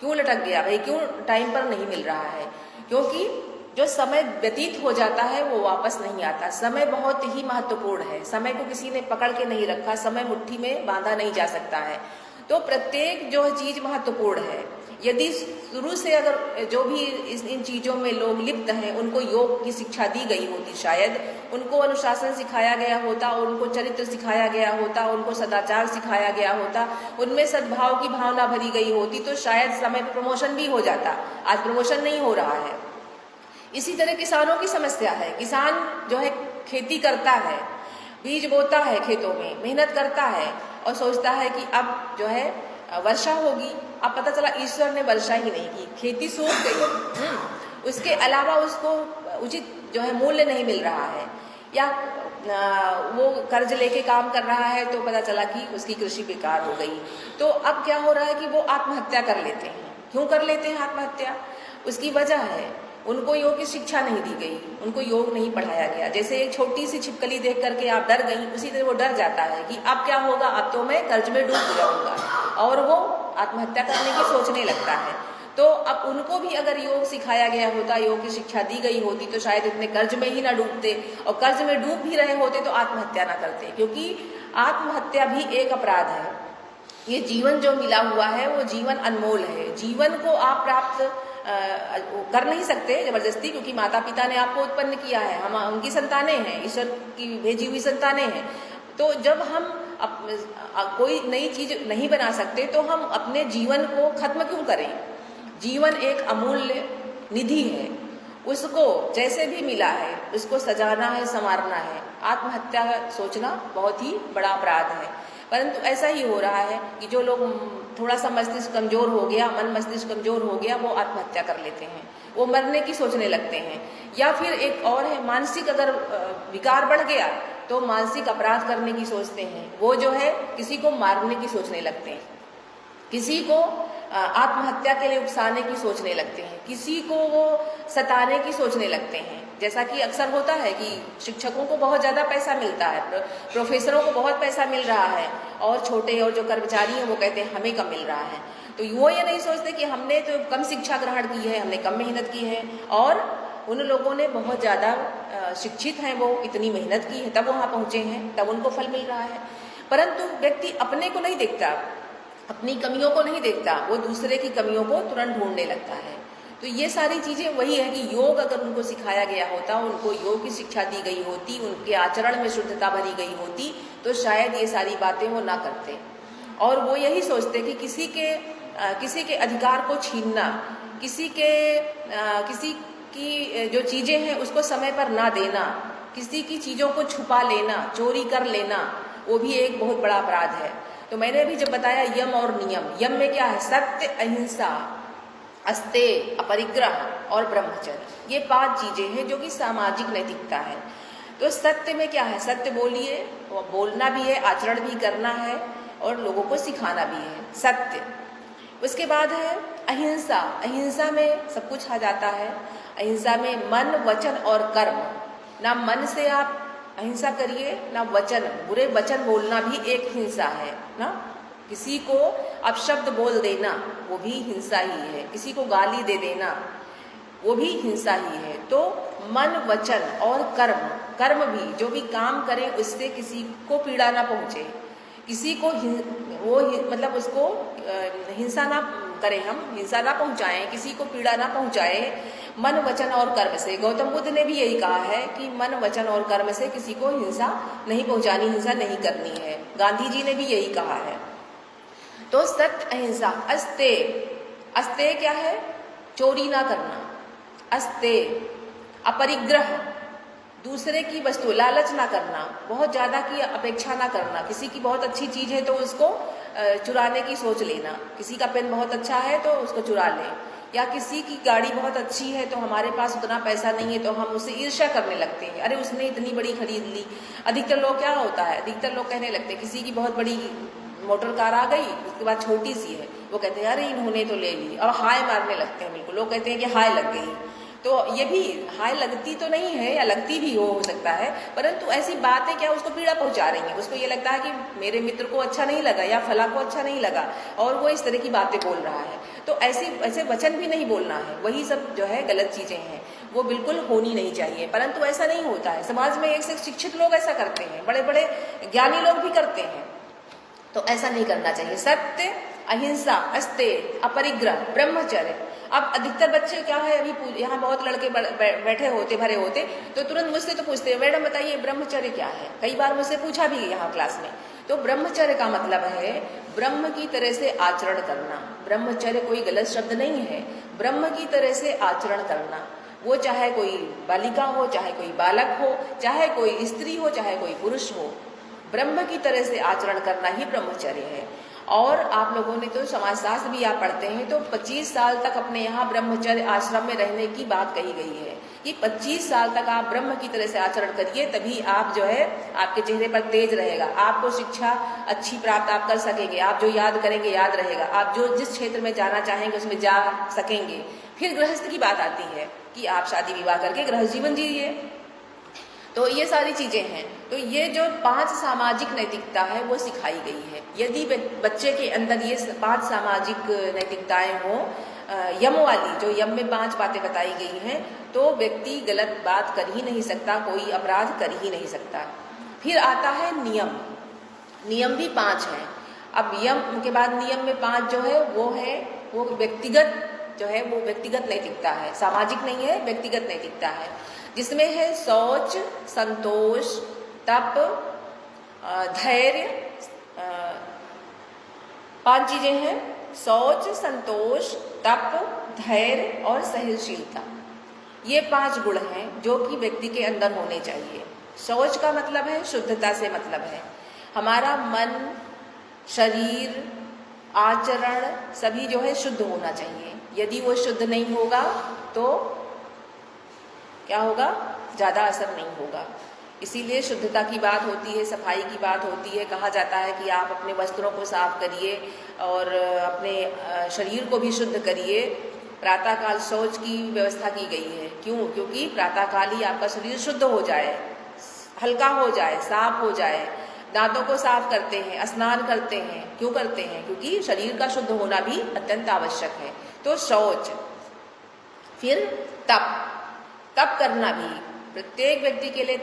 क्यों लटक गया भाई, क्यों टाइम पर नहीं मिल रहा है? क्योंकि जो समय व्यतीत हो जाता है वो वापस नहीं आता। समय बहुत ही महत्वपूर्ण है, समय को किसी ने पकड़ के नहीं रखा, समय मुट्ठी में बांधा नहीं जा सकता है। तो प्रत्येक जो चीज महत्वपूर्ण है। यदि शुरू से अगर जो भी इन चीज़ों में लोग लिप्त हैं उनको योग की शिक्षा दी गई होती, शायद उनको अनुशासन सिखाया गया होता, उनको चरित्र सिखाया गया होता, उनको सदाचार सिखाया गया होता, उनमें सद्भाव की भावना भरी गई होती, तो शायद समय पर प्रमोशन भी हो जाता। आज प्रमोशन नहीं हो रहा है। इसी तरह किसानों की समस्या है। किसान जो है खेती करता है, बीज बोता है, खेतों में मेहनत करता है और सोचता है कि अब जो है वर्षा होगी। अब पता चला ईश्वर ने वर्षा ही नहीं की, खेती सूख गई। उसके अलावा उसको उचित जो है मूल्य नहीं मिल रहा है, या वो कर्ज लेके काम कर रहा है तो पता चला कि उसकी कृषि बेकार हो गई। तो अब क्या हो रहा है कि वो आत्महत्या कर लेते हैं। क्यों कर लेते हैं आत्महत्या? उसकी वजह है उनको योग की शिक्षा नहीं दी गई, उनको योग नहीं पढ़ाया गया। जैसे एक छोटी सी छिपकली देख करके आप डर गई, उसी तरह वो डर जाता है कि अब क्या होगा, अब तो मैं कर्ज में डूब जाऊंगा, और वो आत्महत्या करने की सोचने लगता है। तो अब उनको भी अगर योग सिखाया गया होता, योग की शिक्षा दी गई होती, तो शायद इतने कर्ज में ही ना डूबते, और कर्ज में डूब भी रहे होते तो आत्महत्या ना करते, क्योंकि आत्महत्या भी एक अपराध है। ये जीवन जो मिला हुआ है वो जीवन अनमोल है। जीवन को आप प्राप्त कर नहीं सकते जबरदस्ती, क्योंकि माता पिता ने आपको उत्पन्न किया है, हम उनकी संतानें हैं, ईश्वर की भेजी हुई संतानें हैं। तो जब हम कोई नई चीज नहीं बना सकते तो हम अपने जीवन को खत्म क्यों करें? जीवन एक अमूल्य निधि है, उसको जैसे भी मिला है उसको सजाना है, संवारना है। आत्महत्या सोचना बहुत ही बड़ा अपराध है, परंतु ऐसा ही हो रहा है कि जो लोग थोड़ा सा मस्तिष्क कमजोर हो गया, मन मस्तिष्क कमजोर हो गया, वो आत्महत्या कर लेते हैं, वो मरने की सोचने लगते हैं। या फिर एक और है, मानसिक अगर विकार बढ़ गया तो मानसिक अपराध करने की सोचते हैं, वो जो है किसी को मारने की सोचने लगते हैं, किसी को आत्महत्या के लिए उकसाने की सोचने लगते हैं, किसी को वो सताने की सोचने लगते हैं। जैसा कि अक्सर होता है कि शिक्षकों को बहुत ज़्यादा पैसा मिलता है, प्रोफेसरों को बहुत पैसा मिल रहा है, और छोटे और जो कर्मचारी हैं वो कहते हैं हमें कम मिल रहा है। तो वो ये नहीं सोचते कि हमने तो कम शिक्षा ग्रहण की है, हमने कम मेहनत की है, और उन लोगों ने बहुत ज़्यादा शिक्षित हैं, वो इतनी मेहनत की है तब वहाँ पहुँचे हैं, तब उनको फल मिल रहा है। परंतु व्यक्ति अपने को नहीं देखता, अपनी कमियों को नहीं देखता, वो दूसरे की कमियों को तुरंत ढूंढने लगता है। तो ये सारी चीज़ें वही है कि योग अगर उनको सिखाया गया होता, उनको योग की शिक्षा दी गई होती, उनके आचरण में शुद्धता भरी गई होती, तो शायद ये सारी बातें वो ना करते। और वो यही सोचते कि किसी के अधिकार को छीनना, किसी की जो चीज़ें हैं उसको समय पर ना देना, किसी की चीज़ों को छुपा लेना, चोरी कर लेना, वो भी एक बहुत बड़ा अपराध है। तो मैंने अभी जब बताया यम और नियम, यम में क्या है? सत्य, अहिंसा, अस्तेय, अपरिग्रह और ब्रह्मचर्य, ये 5 चीजें हैं जो कि सामाजिक नैतिकता है। तो सत्य में क्या है? सत्य बोलिए, वो बोलना भी है, आचरण भी करना है, और लोगों को सिखाना भी है, सत्य। उसके बाद है अहिंसा, अहिंसा में सब कुछ आ जाता है। अहिंसा में मन, वचन और कर्म, ना मन से आप अहिंसा करिए, ना वचन, बुरे वचन बोलना भी एक हिंसा है ना। किसी को अपशब्द बोल देना वो भी हिंसा ही है, किसी को गाली दे देना वो भी हिंसा ही है। तो मन, वचन और कर्म, कर्म भी जो भी काम करें उससे किसी को पीड़ा ना पहुँचे, किसी को मतलब उसको हिंसा ना करें, हम हिंसा ना पहुँचाएं, किसी को पीड़ा ना पहुँचाएं, मन, वचन और कर्म से। गौतम बुद्ध ने भी यही कहा है कि मन, वचन और कर्म से किसी को हिंसा नहीं पहुँचानी, हिंसा नहीं करनी है। गांधी जी ने भी यही कहा है। तो सत्य, अहिंसा, अस्तेय, अस्तेय क्या है? चोरी ना करना, अस्तेय। अपरिग्रह, दूसरे की वस्तु, लालच ना करना, बहुत ज़्यादा की अपेक्षा ना करना, किसी की बहुत अच्छी चीज़ है तो उसको चुराने की सोच लेना, किसी का पेन बहुत अच्छा है तो उसको चुरा लें, या किसी की गाड़ी बहुत अच्छी है तो हमारे पास उतना पैसा नहीं है तो हम उससे ईर्ष्या करने लगते हैं, अरे उसने इतनी बड़ी खरीद ली। अधिकतर लोग क्या होता है, अधिकतर लोग कहने लगते हैं किसी की बहुत बड़ी मोटर कार आ गई, उसके बाद छोटी सी है, वो कहते हैं अरे इन्होंने तो ले ली, अब हाय मारने लगते हैं। बिल्कुल, लोग कहते हैं कि हाय लग गई, तो ये भी हाय लगती तो नहीं है, या लगती भी हो सकता है, परंतु ऐसी बातें क्या उसको पीड़ा पहुंचा रही हैं। उसको ये लगता है कि मेरे मित्र को अच्छा नहीं लगा या फला को अच्छा नहीं लगा, और वो इस तरह की बातें बोल रहा है। तो ऐसे वचन भी नहीं बोलना है, वही सब जो है गलत चीजें हैं, वो बिल्कुल होनी नहीं चाहिए। परंतु ऐसा नहीं होता है, समाज में एक से शिक्षित लोग ऐसा करते हैं, बड़े बड़े ज्ञानी लोग भी करते हैं, तो ऐसा नहीं करना चाहिए। सत्य, अहिंसा, अस्तेय, अपरिग्रह, ब्रह्मचर्य। अब अधिकतर बच्चे क्या है, अभी यहाँ बहुत लड़के बैठे होते, भरे होते, तो तुरंत मुझसे तो पूछते हैं मैडम बताइए ब्रह्मचर्य क्या है। कई बार मुझसे पूछा भी यहाँ क्लास में। तो ब्रह्मचर्य का मतलब है ब्रह्म की तरह से आचरण करना। ब्रह्मचर्य कोई गलत शब्द नहीं है, ब्रह्म की तरह से आचरण करना। वो चाहे कोई बालिका हो, चाहे कोई बालक हो, चाहे कोई स्त्री हो, चाहे कोई पुरुष हो, ब्रह्म की तरह से आचरण करना ही ब्रह्मचर्य है। और आप लोगों ने तो समाजशास्त्र भी आप पढ़ते हैं, तो 25 साल तक अपने यहाँ ब्रह्मचर्य आश्रम में रहने की बात कही गई है कि 25 साल तक आप ब्रह्म की तरह से आचरण करिए, तभी आप जो है आपके चेहरे पर तेज रहेगा, आपको शिक्षा अच्छी प्राप्त आप कर सकेंगे, आप जो याद करेंगे याद रहेगा, आप जो जिस क्षेत्र में जाना चाहेंगे उसमें जा सकेंगे। फिर गृहस्थ की बात आती है कि आप शादी विवाह करके गृहस्थ जीवन जिए। तो ये सारी चीज़ें हैं। तो ये जो 5 सामाजिक नैतिकता है वो सिखाई गई है। यदि बच्चे के अंदर ये 5 सामाजिक नैतिकताएं हों, यम वाली, जो यम में 5 बातें बताई गई हैं, तो व्यक्ति गलत बात कर ही नहीं सकता, कोई अपराध कर ही नहीं सकता। फिर आता है नियम। नियम भी 5 हैं। अब यम के बाद नियम में 5 जो है वो व्यक्तिगत जो है वो व्यक्तिगत नैतिकता है, सामाजिक नहीं है, व्यक्तिगत नैतिकता है, जिसमें है शौच, संतोष, तप, धैर्य। 5 चीजें हैं: शौच, संतोष, तप, धैर्य और सहनशीलता। ये 5 गुण हैं जो कि व्यक्ति के अंदर होने चाहिए। शौच का मतलब है शुद्धता से मतलब है हमारा मन, शरीर, आचरण सभी जो है शुद्ध होना चाहिए। यदि वो शुद्ध नहीं होगा तो क्या होगा? ज़्यादा असर नहीं होगा। इसीलिए शुद्धता की बात होती है, सफाई की बात होती है। कहा जाता है कि आप अपने वस्त्रों को साफ करिए और अपने शरीर को भी शुद्ध करिए। प्रातःकाल शौच की व्यवस्था की गई है। क्यों? क्योंकि प्रातःकाल ही आपका शरीर शुद्ध हो जाए, हल्का हो जाए, साफ हो जाए। दांतों को साफ करते हैं, स्नान करते हैं। क्यों करते हैं? क्योंकि शरीर का शुद्ध होना भी अत्यंत आवश्यक है। तो शौच। फिर तप करना भी प्रत्येक व्यक्ति के लिए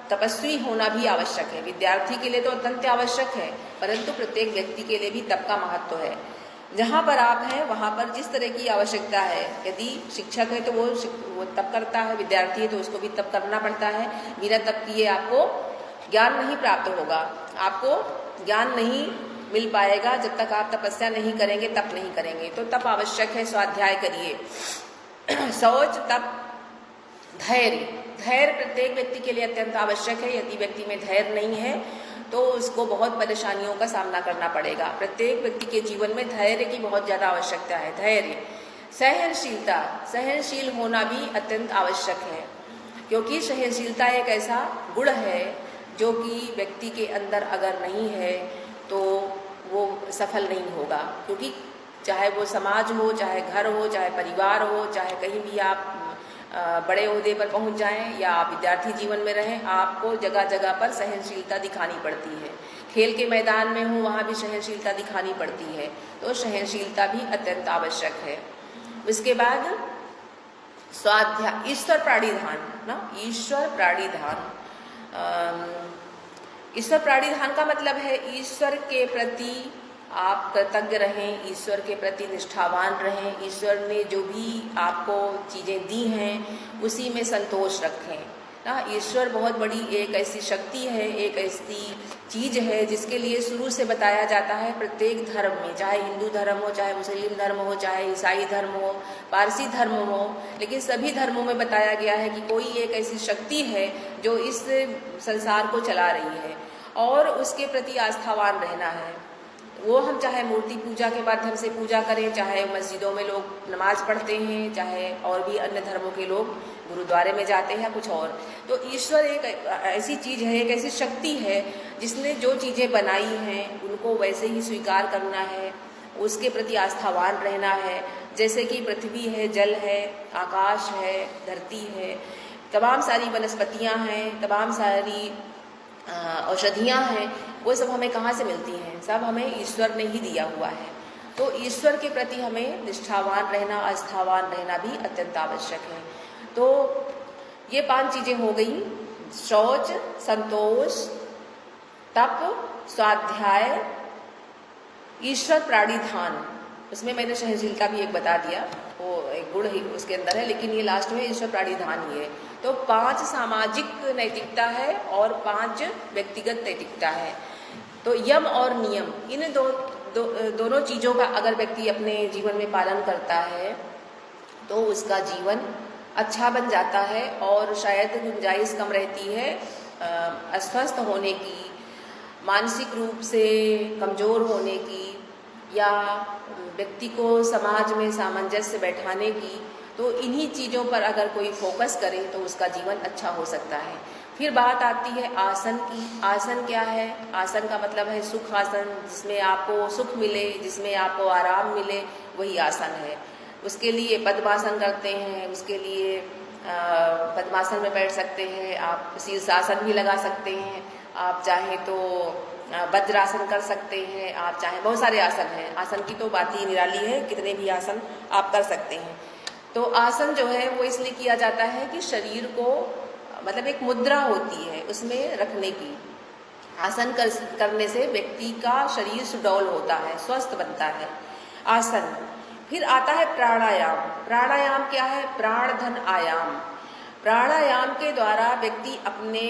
तपस्वी होना भी आवश्यक है। विद्यार्थी के लिए तो अत्यंत आवश्यक है, परंतु प्रत्येक व्यक्ति के लिए भी तप का महत्व है। जहाँ पर आप हैं वहाँ पर जिस तरह की आवश्यकता है, यदि शिक्षक है तो वो तप करता है, विद्यार्थी है तो उसको भी तप करना पड़ता है। बिना तप किए आपको ज्ञान नहीं प्राप्त होगा, आपको ज्ञान नहीं मिल पाएगा जब तक आप तपस्या नहीं करेंगे, तप नहीं करेंगे। तो तप आवश्यक है, स्वाध्याय करिए। शौच, तप, धैर्य प्रत्येक व्यक्ति के लिए अत्यंत आवश्यक है। यदि व्यक्ति में धैर्य नहीं है तो उसको बहुत परेशानियों का सामना करना पड़ेगा। प्रत्येक व्यक्ति के जीवन में धैर्य की बहुत ज़्यादा आवश्यकता है। धैर्य। सहनशीलता, सहनशील होना भी अत्यंत आवश्यक है, क्योंकि सहनशीलता एक ऐसा गुण है जो कि व्यक्ति के अंदर अगर नहीं है तो वो सफल नहीं होगा। क्योंकि चाहे वो समाज हो, चाहे घर हो, चाहे परिवार हो, चाहे कहीं भी आप बड़े ओहदे पर पहुंच जाएं या आप विद्यार्थी जीवन में रहें, आपको जगह जगह पर सहनशीलता दिखानी पड़ती है। खेल के मैदान में हो वहाँ भी सहनशीलता दिखानी पड़ती है। तो सहनशीलता भी अत्यंत आवश्यक है। उसके बाद स्वाध्याय, ईश्वर प्राणिधान ना, ईश्वर प्राणिधान। ईश्वर प्राणिधान का मतलब है ईश्वर के प्रति आप कृतज्ञ रहें, ईश्वर के प्रति निष्ठावान रहें, ईश्वर ने जो भी आपको चीज़ें दी हैं उसी में संतोष रखें ना। ईश्वर बहुत बड़ी एक ऐसी शक्ति है, एक ऐसी चीज़ है जिसके लिए शुरू से बताया जाता है प्रत्येक धर्म में, चाहे हिंदू धर्म हो, चाहे मुस्लिम धर्म हो, चाहे ईसाई धर्म हो, पारसी धर्म हो, लेकिन सभी धर्मों में बताया गया है कि कोई एक ऐसी शक्ति है जो इस संसार को चला रही है और उसके प्रति आस्थावान रहना है। वो हम चाहे मूर्ति पूजा के माध्यम से पूजा करें, चाहे मस्जिदों में लोग नमाज पढ़ते हैं, चाहे और भी अन्य धर्मों के लोग गुरुद्वारे में जाते हैं, कुछ और। तो ईश्वर एक ऐसी चीज़ है, एक ऐसी शक्ति है जिसने जो चीज़ें बनाई हैं उनको वैसे ही स्वीकार करना है, उसके प्रति आस्थावान रहना है। जैसे कि पृथ्वी है, जल है, आकाश है, धरती है, तमाम सारी वनस्पतियाँ हैं, तमाम सारी औषधियाँ हैं, वो सब हमें कहाँ से मिलती हैं? सब हमें ईश्वर ने ही दिया हुआ है। तो ईश्वर के प्रति हमें निष्ठावान रहना, आस्थावान रहना भी अत्यंत आवश्यक है। तो ये 5 चीज़ें हो गई: शौच, संतोष, तप, स्वाध्याय, ईश्वर प्राणिधान। उसमें मैंने सहनशीलता भी एक बता दिया, वो एक गुण ही उसके अंदर है, लेकिन ये लास्ट में ईश्वर प्राणिधान ही है। तो 5 सामाजिक नैतिकता है और 5 व्यक्तिगत नैतिकता है। तो यम और नियम, इन दोनों चीज़ों का अगर व्यक्ति अपने जीवन में पालन करता है तो उसका जीवन अच्छा बन जाता है और शायद गुंजाइश कम रहती है अस्वस्थ होने की, मानसिक रूप से कमज़ोर होने की, या व्यक्ति को समाज में सामंजस्य बैठाने की। तो इन्हीं चीज़ों पर अगर कोई फोकस करे तो उसका जीवन अच्छा हो सकता है। फिर बात आती है आसन की। आसन क्या है? आसन का मतलब है सुख आसन, जिसमें आपको सुख मिले, जिसमें आपको आराम मिले, वही आसन है। उसके लिए पद्मासन करते हैं, उसके लिए पद्मासन में बैठ सकते हैं, आप शीर्षासन भी लगा सकते हैं, आप चाहें तो वज्रासन कर सकते हैं, आप चाहें बहुत सारे आसन हैं। आसन की तो बात ही निराली है, कितने भी आसन आप कर सकते हैं। तो आसन जो है वो इसलिए किया जाता है कि शरीर को मतलब एक मुद्रा होती है उसमें रखने की। आसन करने से व्यक्ति का शरीर सुडौल होता है, स्वस्थ बनता है। आसन। फिर आता है प्राणायाम। प्राणायाम क्या है? प्राण धन आयाम। प्राणायाम के द्वारा व्यक्ति अपने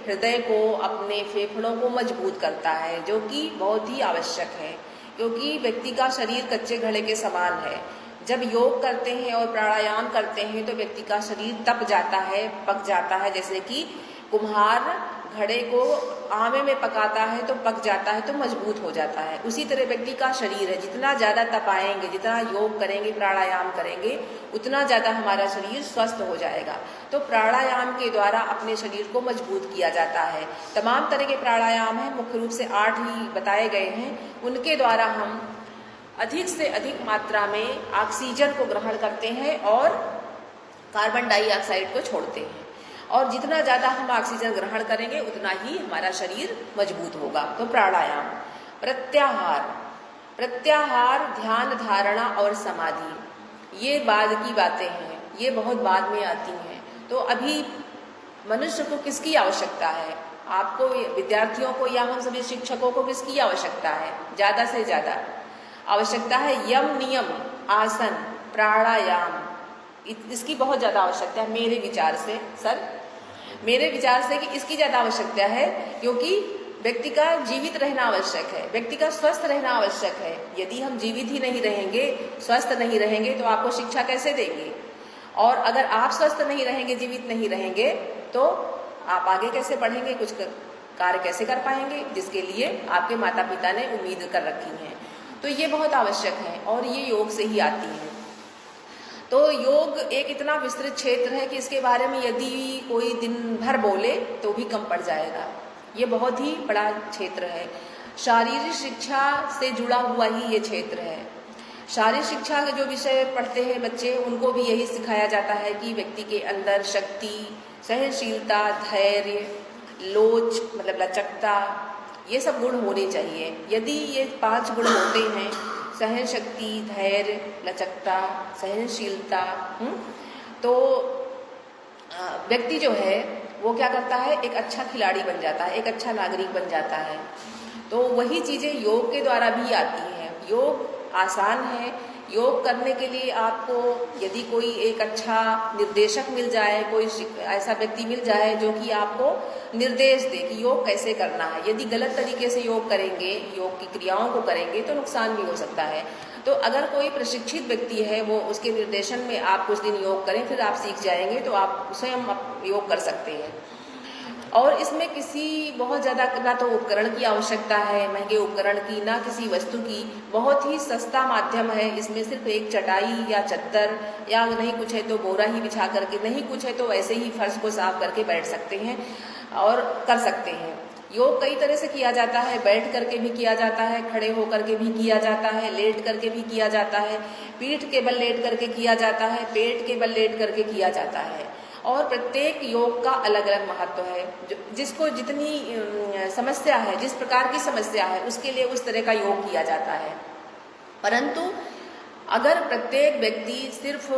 हृदय को, अपने फेफड़ों को मजबूत करता है, जो कि बहुत ही आवश्यक है, क्योंकि व्यक्ति का शरीर कच्चे घड़े के समान है। जब योग करते हैं और प्राणायाम करते हैं तो व्यक्ति का शरीर तप जाता है, पक जाता है। जैसे कि कुम्हार घड़े को आमे में पकाता है तो पक जाता है, तो मजबूत हो जाता है। उसी तरह व्यक्ति का शरीर है, जितना ज़्यादा तपाएंगे, जितना योग करेंगे, प्राणायाम करेंगे, उतना ज़्यादा हमारा शरीर स्वस्थ हो जाएगा। तो प्राणायाम के द्वारा अपने शरीर को मजबूत किया जाता है। तमाम तरह के प्राणायाम हैं, मुख्य रूप से 8 ही बताए गए हैं। उनके द्वारा हम अधिक से अधिक मात्रा में ऑक्सीजन को ग्रहण करते हैं और कार्बन डाइऑक्साइड को छोड़ते हैं। और जितना ज़्यादा हम ऑक्सीजन ग्रहण करेंगे उतना ही हमारा शरीर मजबूत होगा। तो प्राणायाम। प्रत्याहार। प्रत्याहार ध्यान, धारणा और समाधि, ये बाद की बातें हैं, ये बहुत बाद में आती हैं। तो अभी मनुष्य को किसकी आवश्यकता है? आपको, विद्यार्थियों को, या हम सभी शिक्षकों को किसकी आवश्यकता है? ज़्यादा से ज़्यादा आवश्यकता है यम, नियम, आसन, प्राणायाम, इसकी बहुत ज़्यादा आवश्यकता है मेरे विचार से। सर, मेरे विचार से कि इसकी ज़्यादा आवश्यकता है, क्योंकि व्यक्ति का जीवित रहना आवश्यक है, व्यक्ति का स्वस्थ रहना आवश्यक है। यदि हम जीवित ही नहीं रहेंगे, स्वस्थ नहीं रहेंगे, तो आपको शिक्षा कैसे देंगे? और अगर आप स्वस्थ नहीं रहेंगे, जीवित नहीं रहेंगे, तो आप आगे कैसे बढ़ेंगे, कुछ कार्य कैसे कर पाएंगे जिसके लिए आपके माता पिता ने उम्मीद कर रखी है। तो ये बहुत आवश्यक है और ये योग से ही आती है। तो योग एक इतना विस्तृत क्षेत्र है कि इसके बारे में यदि कोई दिन भर बोले तो भी कम पड़ जाएगा। ये बहुत ही बड़ा क्षेत्र है। शारीरिक शिक्षा से जुड़ा हुआ ही ये क्षेत्र है। शारीरिक शिक्षा के जो विषय पढ़ते हैं बच्चे, उनको भी यही सिखाया जाता है कि व्यक्ति के अंदर शक्ति, सहनशीलता, धैर्य, लोच मतलब लचकता, ये सब गुण होने चाहिए। यदि ये 5 गुण होते हैं, सहन शक्ति, धैर्य, लचकता, सहनशीलता, तो व्यक्ति जो है वो क्या करता है? एक अच्छा खिलाड़ी बन जाता है, एक अच्छा नागरिक बन जाता है। तो वही चीज़ें योग के द्वारा भी आती हैं। योग आसान है। योग करने के लिए आपको यदि कोई एक अच्छा निर्देशक मिल जाए, कोई ऐसा व्यक्ति मिल जाए जो कि आपको निर्देश दे कि योग कैसे करना है। यदि गलत तरीके से योग करेंगे, योग की क्रियाओं को करेंगे, तो नुकसान भी हो सकता है। तो अगर कोई प्रशिक्षित व्यक्ति है, वो उसके निर्देशन में आप कुछ दिन योग करें, फिर आप सीख जाएंगे, तो आप स्वयं योग कर सकते हैं। और इसमें किसी बहुत ज़्यादा ना तो उपकरण की आवश्यकता है, महंगे उपकरण की, ना किसी वस्तु की। बहुत ही सस्ता माध्यम है। इसमें सिर्फ एक चटाई या चद्दर, या नहीं कुछ है तो बोरा ही बिछा करके, नहीं कुछ है तो ऐसे ही फर्श को साफ करके बैठ सकते हैं और कर सकते हैं। योग कई तरह से किया जाता है। बैठ करके भी किया जाता है, खड़े होकर के भी किया जाता है, लेट करके भी किया जाता है, पीठ के बल लेट करके किया जाता है, पेट के बल लेट करके किया जाता है। और प्रत्येक योग का अलग अलग महत्व है। जिसको जितनी समस्या है, जिस प्रकार की समस्या है, उसके लिए उस तरह का योग किया जाता है। परंतु अगर प्रत्येक व्यक्ति सिर्फ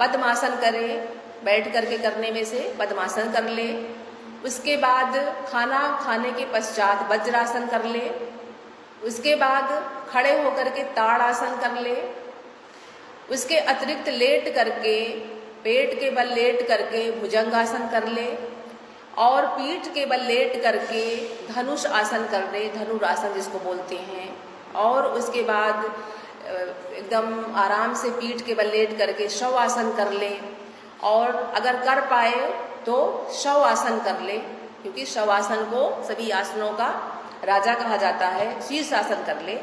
पद्मासन करे, बैठ करके करने में से पद्मासन कर ले, उसके बाद खाना खाने के पश्चात वज्रासन कर ले, उसके बाद खड़े होकर के ताड़ासन कर ले, उसके अतिरिक्त लेट करके, पेट के बल लेट करके भुजंगासन कर ले, और पीठ के बल लेट करके धनुष आसन कर ले, धनुरासन जिसको बोलते हैं। और उसके बाद एकदम आराम से पीठ के बल लेट करके शवासन कर ले, और अगर कर पाए तो शवासन कर ले, क्योंकि शवासन को सभी आसनों का राजा कहा जाता है। शीर्षासन कर ले,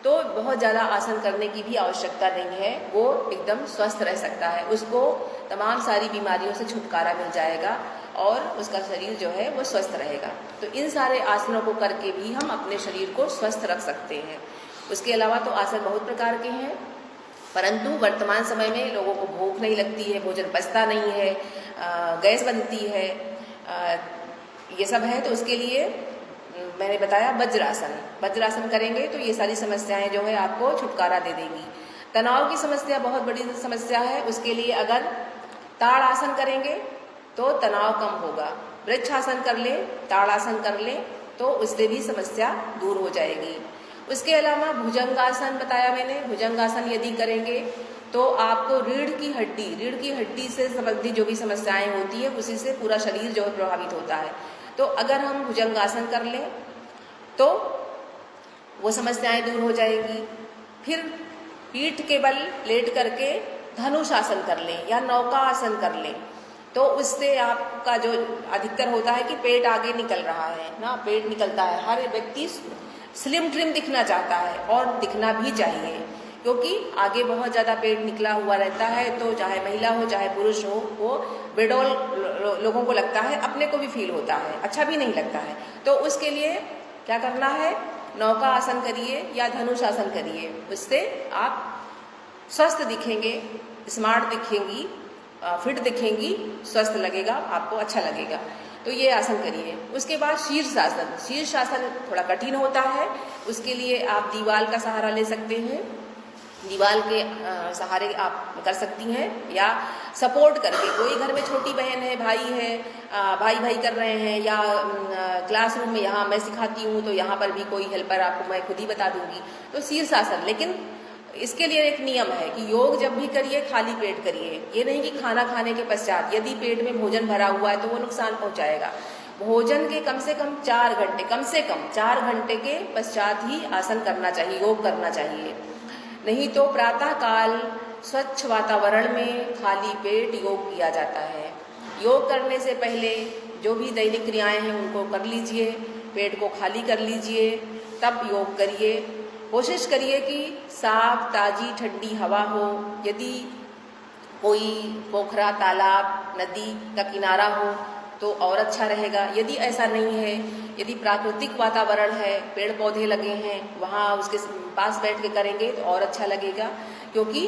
तो बहुत ज़्यादा आसन करने की भी आवश्यकता नहीं है, वो एकदम स्वस्थ रह सकता है। उसको तमाम सारी बीमारियों से छुटकारा मिल जाएगा और उसका शरीर जो है वो स्वस्थ रहेगा। तो इन सारे आसनों को करके भी हम अपने शरीर को स्वस्थ रख सकते हैं। उसके अलावा तो आसन बहुत प्रकार के हैं। परंतु वर्तमान समय में लोगों को भूख नहीं लगती है, भोजन पचता नहीं है, गैस बनती है, ये सब है। तो उसके लिए मैंने बताया वज्रासन। वज्रासन करेंगे तो ये सारी समस्याएं जो है आपको छुटकारा दे देंगी। तनाव की समस्या बहुत बड़ी समस्या है, उसके लिए अगर ताड़ासन करेंगे तो तनाव कम होगा। वृक्षासन कर ले, ताड़ासन कर ले तो उससे भी समस्या दूर हो जाएगी। उसके अलावा भुजंगासन बताया मैंने। भुजंगासन यदि करेंगे तो आपको रीढ़ की हड्डी से संबंधित जो भी समस्याएं होती है उसी से पूरा शरीर जो है प्रभावित होता है। तो अगर हम भुजंगासन कर लें तो वो समस्याएं दूर हो जाएगी। फिर पीठ के बल लेट करके धनुषासन कर लें या नौका आसन कर लें तो उससे आपका जो अधिकतर होता है कि पेट आगे निकल रहा है ना, पेट निकलता है। हर व्यक्ति स्लिम ट्रिम दिखना चाहता है और दिखना भी चाहिए, क्योंकि आगे बहुत ज़्यादा पेट निकला हुआ रहता है तो चाहे महिला हो चाहे पुरुष हो वो बेडौल लोगों को लगता है, अपने को भी फील होता है, अच्छा भी नहीं लगता है। तो उसके लिए क्या करना है, नौका आसन करिए या धनुष आसन करिए, उससे आप स्वस्थ दिखेंगे, स्मार्ट दिखेंगी, फिट दिखेंगी, स्वस्थ लगेगा, आपको अच्छा लगेगा। तो ये आसन करिए। उसके बाद शीर्षासन। शीर्षासन थोड़ा कठिन होता है, उसके लिए आप दीवार का सहारा ले सकते हैं, दीवार के सहारे आप कर सकती हैं या सपोर्ट करके। कोई घर में छोटी बहन है, भाई है, भाई कर रहे हैं या क्लासरूम में यहाँ मैं सिखाती हूँ तो यहाँ पर भी कोई हेल्पर आपको मैं खुद ही बता दूंगी। तो शीर्षासन, लेकिन इसके लिए एक नियम है कि योग जब भी करिए खाली पेट करिए। ये नहीं कि खाना खाने के पश्चात, यदि पेट में भोजन भरा हुआ है तो वो नुकसान पहुंचाएगा। भोजन के कम से कम 4 घंटे, कम से कम 4 घंटे के पश्चात ही आसन करना चाहिए, योग करना चाहिए। नहीं तो प्रातः काल स्वच्छ वातावरण में खाली पेट योग किया जाता है। योग करने से पहले जो भी दैनिक क्रियाएं हैं उनको कर लीजिए, पेट को खाली कर लीजिए, तब योग करिए। कोशिश करिए कि साफ ताज़ी ठंडी हवा हो। यदि कोई पोखरा, तालाब, नदी का किनारा हो तो और अच्छा रहेगा। यदि ऐसा नहीं है, यदि प्राकृतिक वातावरण है, पेड़ पौधे लगे हैं, वहाँ उसके पास बैठ के करेंगे तो और अच्छा लगेगा, क्योंकि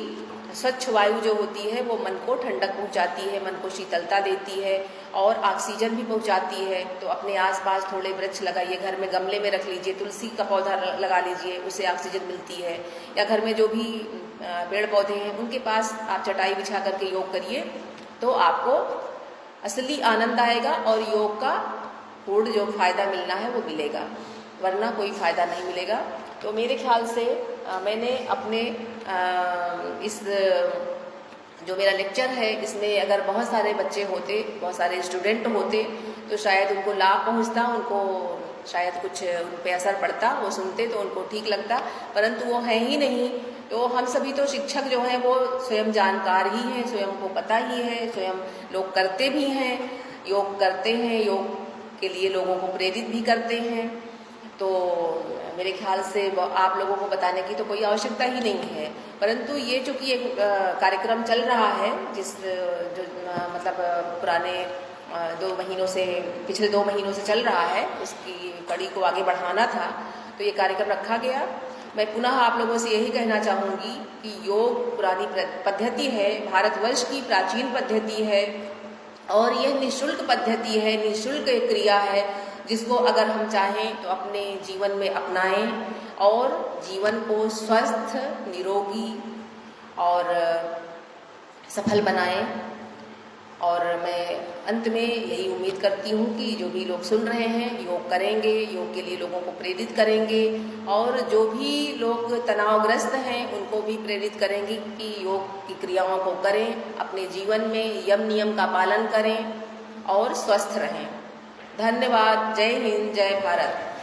स्वच्छ वायु जो होती है वो मन को ठंडक पहुंचाती है, मन को शीतलता देती है और ऑक्सीजन भी पहुंचाती है। तो अपने आसपास थोड़े वृक्ष लगाइए, घर में गमले में रख लीजिए, तुलसी का पौधा लगा लीजिए, उससे ऑक्सीजन मिलती है। या घर में जो भी पेड़ पौधे हैं उनके पास आप चटाई बिछा करके योग करिए तो आपको असली आनंद आएगा और योग का पूर्ण जो फायदा मिलना है वो मिलेगा, वरना कोई फायदा नहीं मिलेगा। तो मेरे ख्याल से मैंने अपने इस जो मेरा लेक्चर है इसमें अगर बहुत सारे बच्चे होते, बहुत सारे स्टूडेंट होते तो शायद उनको लाभ पहुंचता, उनको शायद कुछ उन पे असर पड़ता, वो सुनते तो उनको ठीक लगता, परंतु वो है ही नहीं। तो हम सभी तो शिक्षक जो हैं वो स्वयं जानकार ही हैं, स्वयं को पता ही है, स्वयं लोग करते भी हैं, योग करते हैं, योग के लिए लोगों को प्रेरित भी करते हैं। तो मेरे ख्याल से आप लोगों को बताने की तो कोई आवश्यकता ही नहीं है। परंतु ये चूँकि एक कार्यक्रम चल रहा है जो मतलब पुराने 2 महीनों से, पिछले 2 महीनों से चल रहा है, उसकी कड़ी को आगे बढ़ाना था तो ये कार्यक्रम रखा गया। मैं पुनः आप लोगों से यही कहना चाहूँगी कि योग पुरानी पद्धति है, भारतवर्ष की प्राचीन पद्धति है और यह निःशुल्क पद्धति है, निःशुल्क एक क्रिया है जिसको अगर हम चाहें तो अपने जीवन में अपनाएं और जीवन को स्वस्थ, निरोगी और सफल बनाएं। और मैं अंत में यही उम्मीद करती हूँ कि जो भी लोग सुन रहे हैं योग करेंगे, योग के लिए लोगों को प्रेरित करेंगे और जो भी लोग तनावग्रस्त हैं उनको भी प्रेरित करेंगे कि योग की क्रियाओं को करें, अपने जीवन में यम नियम का पालन करें और स्वस्थ रहें। धन्यवाद। जय हिंद, जय भारत।